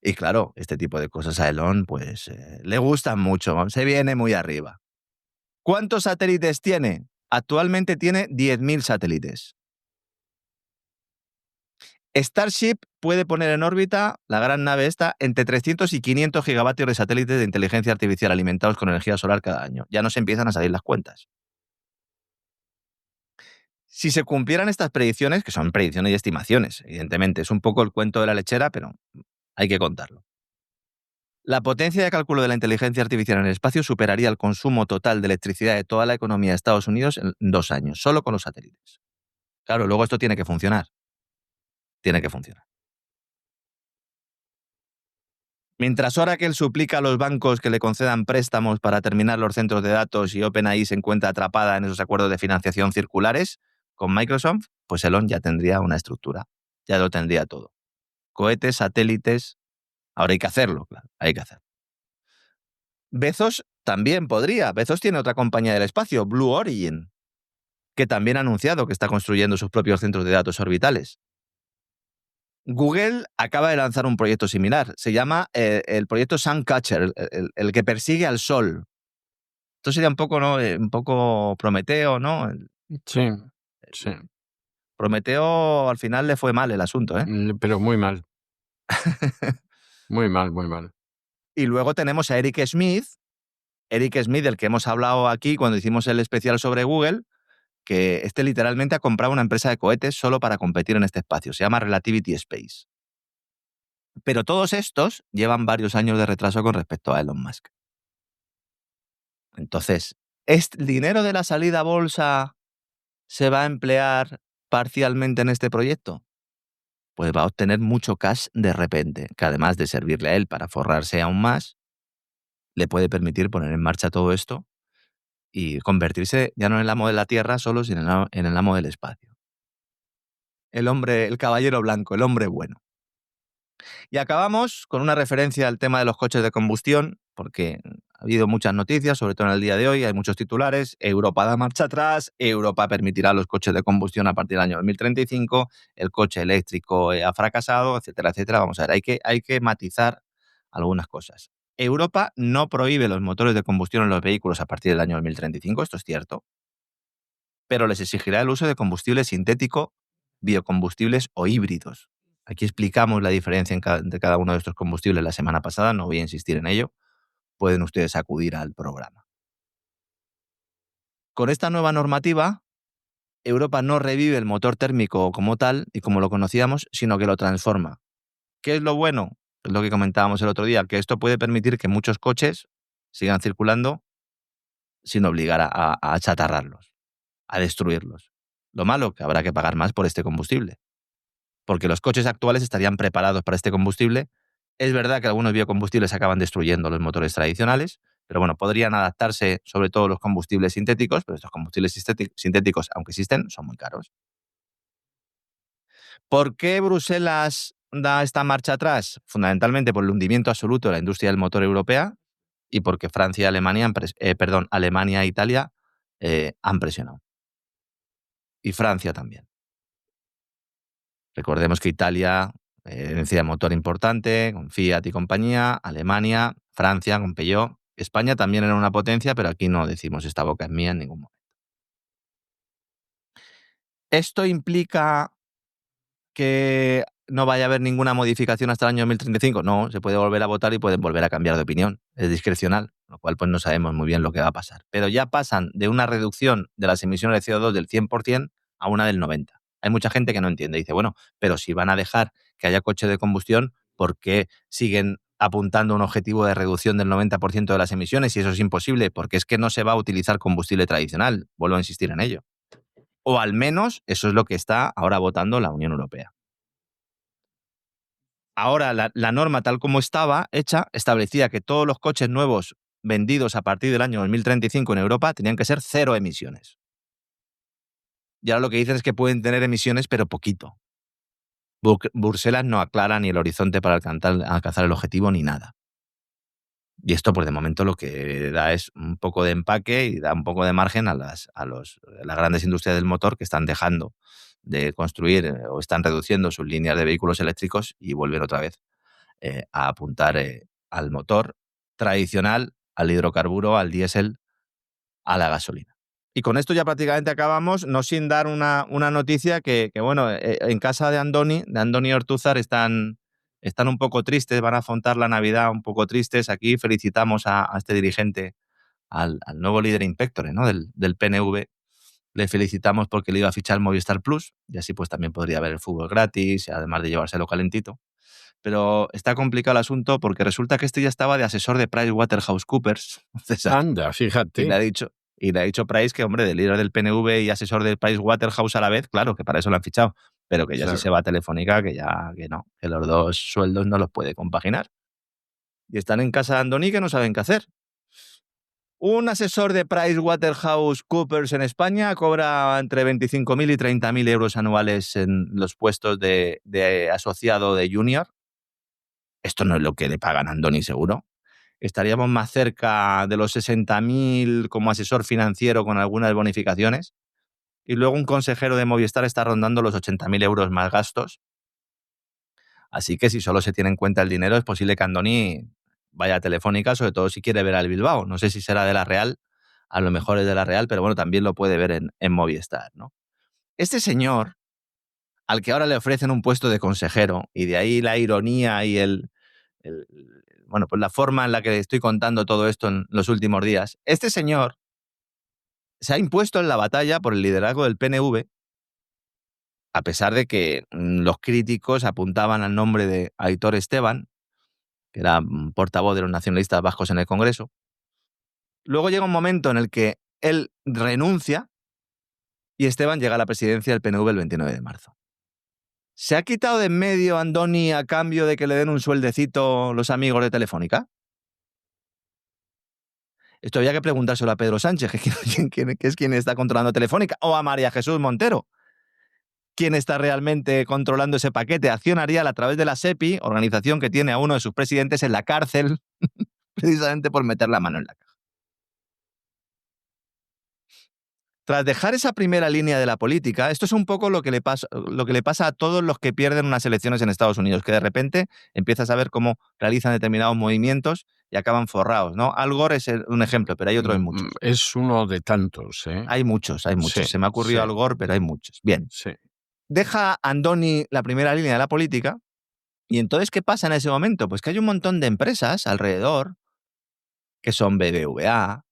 Y claro, este tipo de cosas a Elon pues le gustan mucho, se viene muy arriba. ¿Cuántos satélites tiene? Actualmente tiene 10.000 satélites. Starship puede poner en órbita, la gran nave esta, entre 300 y 500 gigavatios de satélites de inteligencia artificial alimentados con energía solar cada año. Ya nos empiezan a salir las cuentas. Si se cumplieran estas predicciones, que son predicciones y estimaciones, evidentemente, es un poco el cuento de la lechera, pero hay que contarlo. La potencia de cálculo de la inteligencia artificial en el espacio superaría el consumo total de electricidad de toda la economía de Estados Unidos en 2 años, solo con los satélites. Claro, luego esto tiene que funcionar. Tiene que funcionar. Mientras Oracle suplica a los bancos que le concedan préstamos para terminar los centros de datos y OpenAI se encuentra atrapada en esos acuerdos de financiación circulares con Microsoft, pues Elon ya tendría una estructura, ya lo tendría todo. Cohetes, satélites, ahora hay que hacerlo, claro, hay que hacerlo. Bezos también podría. Bezos tiene otra compañía del espacio, Blue Origin, que también ha anunciado que está construyendo sus propios centros de datos orbitales. Google acaba de lanzar un proyecto similar. Se llama el proyecto Suncatcher, el que persigue al sol. Esto sería un poco, ¿no? Un poco Prometeo, ¿no? Sí, sí. Prometeo al final le fue mal el asunto, ¿eh? Pero muy mal. Muy mal, muy mal. Y luego tenemos a Eric Smith, del que hemos hablado aquí cuando hicimos el especial sobre Google, que literalmente ha comprado una empresa de cohetes solo para competir en este espacio. Se llama Relativity Space. Pero todos estos llevan varios años de retraso con respecto a Elon Musk. Entonces, ¿el dinero de la salida a bolsa se va a emplear parcialmente en este proyecto? Pues va a obtener mucho cash de repente, que además de servirle a él para forrarse aún más, le puede permitir poner en marcha todo esto y convertirse ya no en el amo de la Tierra solo, sino en el amo del espacio. El hombre, el caballero blanco, el hombre bueno. Y acabamos con una referencia al tema de los coches de combustión, porque Ha habido muchas noticias, sobre todo en el día de hoy, hay muchos titulares. Europa da marcha atrás, Europa permitirá los coches de combustión a partir del año 2035, el coche eléctrico ha fracasado, etcétera, etcétera. Vamos a ver, hay que matizar algunas cosas. Europa no prohíbe los motores de combustión en los vehículos a partir del año 2035, esto es cierto, pero les exigirá el uso de combustible sintético, biocombustibles o híbridos. Aquí explicamos la diferencia entre cada uno de estos combustibles la semana pasada, no voy a insistir en ello. Pueden ustedes acudir al programa. Con esta nueva normativa, Europa no revive el motor térmico como tal y como lo conocíamos, sino que lo transforma. ¿Qué es lo bueno? Es lo que comentábamos el otro día, que esto puede permitir que muchos coches sigan circulando sin obligar a achatarrarlos, a destruirlos. Lo malo, que habrá que pagar más por este combustible, porque los coches actuales estarían preparados para este combustible. Es verdad que algunos biocombustibles acaban destruyendo los motores tradicionales, pero bueno, podrían adaptarse sobre todo los combustibles sintéticos, pero estos combustibles sintéticos, aunque existen, son muy caros. ¿Por qué Bruselas da esta marcha atrás? Fundamentalmente por el hundimiento absoluto de la industria del motor europea y porque Francia y Alemania, Alemania e Italia han presionado. Y Francia también. Recordemos que Italia, herencia de motor importante, con Fiat y compañía, Alemania, Francia, con Peugeot. España también era una potencia, pero aquí no decimos esta boca es mía en ningún momento. ¿Esto implica que no vaya a haber ninguna modificación hasta el año 2035? No, se puede volver a votar y pueden volver a cambiar de opinión. Es discrecional, lo cual pues no sabemos muy bien lo que va a pasar. Pero ya pasan de una reducción de las emisiones de CO2 del 100% a una del 90%. Hay mucha gente que no entiende. Dice, bueno, pero si van a dejar que haya coches de combustión, ¿por qué siguen apuntando a un objetivo de reducción del 90% de las emisiones? Y eso es imposible, porque es que no se va a utilizar combustible tradicional. Vuelvo a insistir en ello. O al menos eso es lo que está ahora votando la Unión Europea. Ahora, la norma tal como estaba hecha establecía que todos los coches nuevos vendidos a partir del año 2035 en Europa tenían que ser 0 emisiones. Y ahora lo que dicen es que pueden tener emisiones, pero poquito. Bruselas no aclara ni el horizonte para alcanzar el objetivo ni nada. Y esto, pues de momento, lo que da es un poco de empaque y da un poco de margen a las grandes industrias del motor que están dejando de construir o están reduciendo sus líneas de vehículos eléctricos y vuelven otra vez a apuntar al motor tradicional, al hidrocarburo, al diésel, a la gasolina. Y con esto ya prácticamente acabamos, no sin dar una noticia que bueno, en casa de Andoni Ortúzar están un poco tristes, van a afrontar la Navidad un poco tristes. Aquí felicitamos a este dirigente, al nuevo líder inspector, ¿no? del PNV. Le felicitamos porque le iba a fichar Movistar Plus y así pues también podría ver el fútbol gratis, además de llevárselo calentito. Pero está complicado el asunto porque resulta que este ya estaba de asesor de PricewaterhouseCoopers. Anda, fíjate. Y le ha dicho Price que, hombre, de líder del PNV y asesor de Pricewaterhouse a la vez, claro, que para eso lo han fichado. Pero que ya claro, si se va a Telefónica, que no, que los dos sueldos no los puede compaginar. Y están en casa de Andoni que no saben qué hacer. Un asesor de PricewaterhouseCoopers en España cobra entre 25.000 y 30.000 euros anuales en los puestos de asociado de junior. Esto no es lo que le pagan a Andoni, seguro. Estaríamos más cerca de los 60.000 como asesor financiero con algunas bonificaciones. Y luego un consejero de Movistar está rondando los 80.000 euros más gastos. Así que si solo se tiene en cuenta el dinero, es posible que Andoni vaya a Telefónica, sobre todo si quiere ver al Bilbao. No sé si será de la Real, a lo mejor es de la Real, pero bueno, también lo puede ver en Movistar, ¿no? Este señor, al que ahora le ofrecen un puesto de consejero, y de ahí la ironía y bueno, pues la forma en la que estoy contando todo esto en los últimos días, este señor se ha impuesto en la batalla por el liderazgo del PNV, a pesar de que los críticos apuntaban al nombre de Aitor Esteban, que era portavoz de los nacionalistas vascos en el Congreso. Luego llega un momento en el que él renuncia y Esteban llega a la presidencia del PNV el 29 de marzo. ¿Se ha quitado de en medio Andoni a cambio de que le den un sueldecito los amigos de Telefónica? Esto había que preguntárselo a Pedro Sánchez, que es quien está controlando Telefónica, o a María Jesús Montero. ¿Quién está realmente controlando ese paquete? Acción Arial, a través de la SEPI, organización que tiene a uno de sus presidentes en la cárcel precisamente por meter la mano en la caja. Tras dejar esa primera línea de la política, esto es un poco lo que le pasa a todos los que pierden unas elecciones en Estados Unidos, que de repente empiezas a ver cómo realizan determinados movimientos y acaban forrados, ¿no? Al Gore es un ejemplo, pero hay otros muchos. Es uno de tantos, ¿eh? Hay muchos. Sí, Se me ha ocurrido Al Gore, pero hay muchos. Bien. Sí. Deja Andoni la primera línea de la política y entonces, ¿qué pasa en ese momento? Pues que hay un montón de empresas alrededor que son BBVA,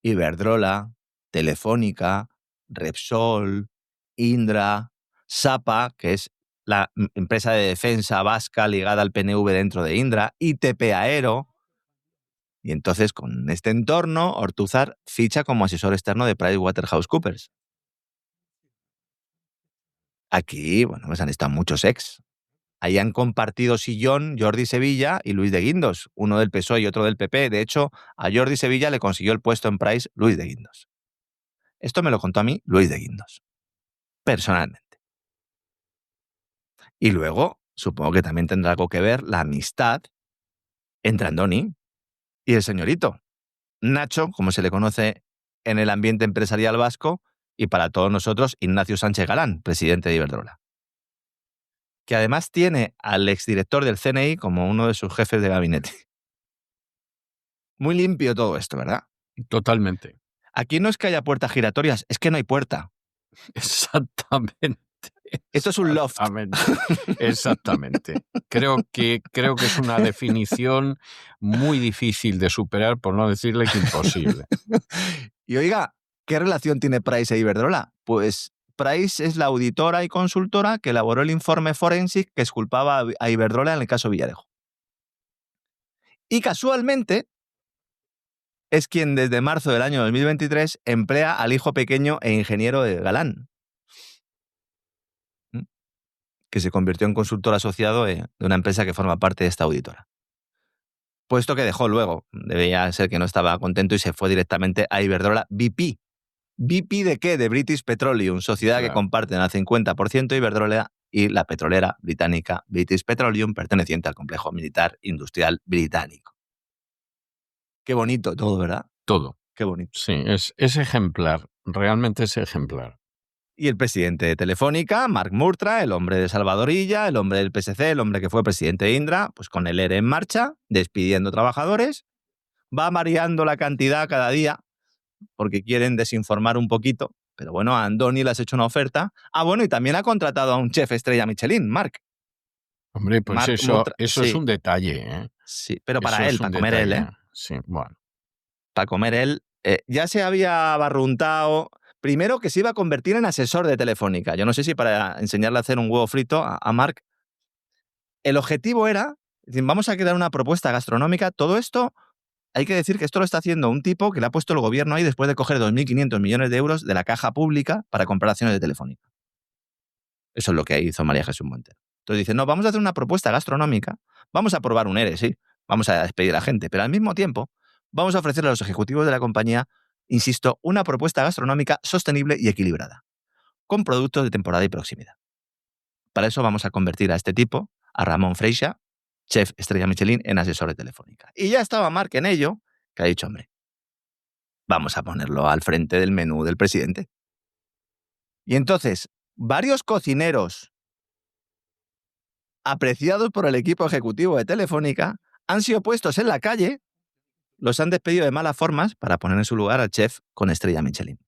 Iberdrola, Telefónica, Repsol, Indra, Sapa, que es la empresa de defensa vasca ligada al PNV dentro de Indra, ITP Aero. Y entonces, con este entorno, Ortúzar ficha como asesor externo de PricewaterhouseCoopers. Aquí, bueno, pues han estado muchos ex. Ahí han compartido sillón Jordi Sevilla y Luis de Guindos, uno del PSOE y otro del PP. De hecho, a Jordi Sevilla le consiguió el puesto en Price Luis de Guindos. Esto me lo contó a mí Luis de Guindos, personalmente. Y luego, supongo que también tendrá algo que ver la amistad entre Andoni y el señorito Nacho, como se le conoce en el ambiente empresarial vasco, y para todos nosotros, Ignacio Sánchez Galán, presidente de Iberdrola, que además tiene al exdirector del CNI como uno de sus jefes de gabinete. Muy limpio todo esto, ¿verdad? Totalmente. Aquí no es que haya puertas giratorias, es que no hay puerta. Exactamente. Esto es un loft. Exactamente. Creo que es una definición muy difícil de superar, por no decirle que imposible. Y oiga, ¿qué relación tiene Price e Iberdrola? Pues Price es la auditora y consultora que elaboró el informe Forensic que exculpaba a Iberdrola en el caso Villarejo. Y casualmente es quien desde marzo del año 2023 emplea al hijo pequeño e ingeniero de Galán, que se convirtió en consultor asociado de una empresa que forma parte de esta auditora. Puesto que dejó luego, debía ser que no estaba contento y se fue directamente a Iberdrola BP. ¿BP de qué? De British Petroleum, sociedad que comparten al 50% Iberdrola y la petrolera británica British Petroleum, perteneciente al complejo militar industrial británico. Qué bonito todo, ¿verdad? Todo. Qué bonito. Sí, es ejemplar, realmente es ejemplar. Y el presidente de Telefónica, Marc Murtra, el hombre de Salvadorilla, el hombre del PSC, el hombre que fue presidente de Indra, pues con el ERE en marcha, despidiendo trabajadores, va variando la cantidad cada día, porque quieren desinformar un poquito, pero bueno, a Andoni le has hecho una oferta. Ah, bueno, y también ha contratado a un chef estrella Michelin, Marc. Hombre, pues Marc eso Murtra, sí. Es un detalle, ¿eh? Sí, pero para él, para comer detalle, él, ¿eh? Sí, bueno. Para comer él. Ya se había barruntado. Primero que se iba a convertir en asesor de Telefónica. Yo no sé si para enseñarle a hacer un huevo frito a Marc. El objetivo era, vamos a crear una propuesta gastronómica. Todo esto, hay que decir que esto lo está haciendo un tipo que le ha puesto el gobierno ahí después de coger 2.500 millones de euros de la caja pública para comprar acciones de Telefónica. Eso es lo que hizo María Jesús Montero. Entonces dice, no, vamos a hacer una propuesta gastronómica, vamos a aprobar un ERE, sí, vamos a despedir a la gente, pero al mismo tiempo vamos a ofrecerle a los ejecutivos de la compañía, insisto, una propuesta gastronómica sostenible y equilibrada, con productos de temporada y proximidad. Para eso vamos a convertir a este tipo, a Ramón Freixa, chef estrella Michelin, en asesor de Telefónica. Y ya estaba Marc en ello, que ha dicho, hombre, vamos a ponerlo al frente del menú del presidente. Y entonces, varios cocineros apreciados por el equipo ejecutivo de Telefónica han sido puestos en la calle, los han despedido de malas formas para poner en su lugar al chef con estrella Michelin.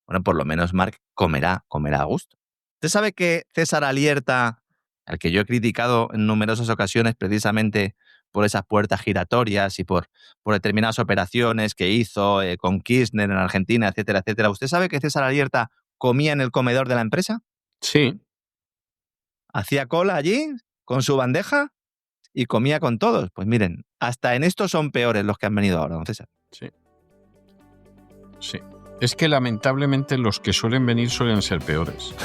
Bueno, por lo menos Marc comerá a gusto. ¿Usted sabe que César Alierta, al que yo he criticado en numerosas ocasiones precisamente por esas puertas giratorias y por determinadas operaciones que hizo con Kirchner en Argentina, etcétera, etcétera? ¿Usted sabe que César Alierta comía en el comedor de la empresa? Sí. Hacía cola allí con su bandeja y comía con todos. Pues miren, hasta en esto son peores los que han venido ahora, don César. Sí. Sí. Es que lamentablemente los que suelen venir suelen ser peores.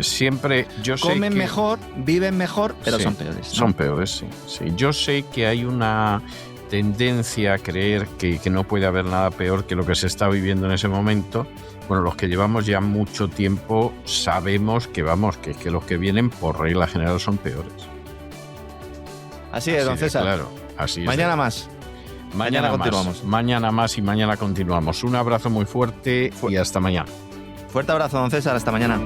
Siempre yo sé comen que mejor, viven mejor, pero sí, son peores, ¿no? Son peores, sí, sí. Yo sé que hay una tendencia a creer que no puede haber nada peor que lo que se está viviendo en ese momento. Bueno, los que llevamos ya mucho tiempo sabemos que que los que vienen por regla general son peores. Así es, don César. Claro, así es. Mañana más. Mañana continuamos. Mañana más y mañana continuamos. Un abrazo muy fuerte y hasta mañana. Fuerte abrazo, don César. Hasta mañana.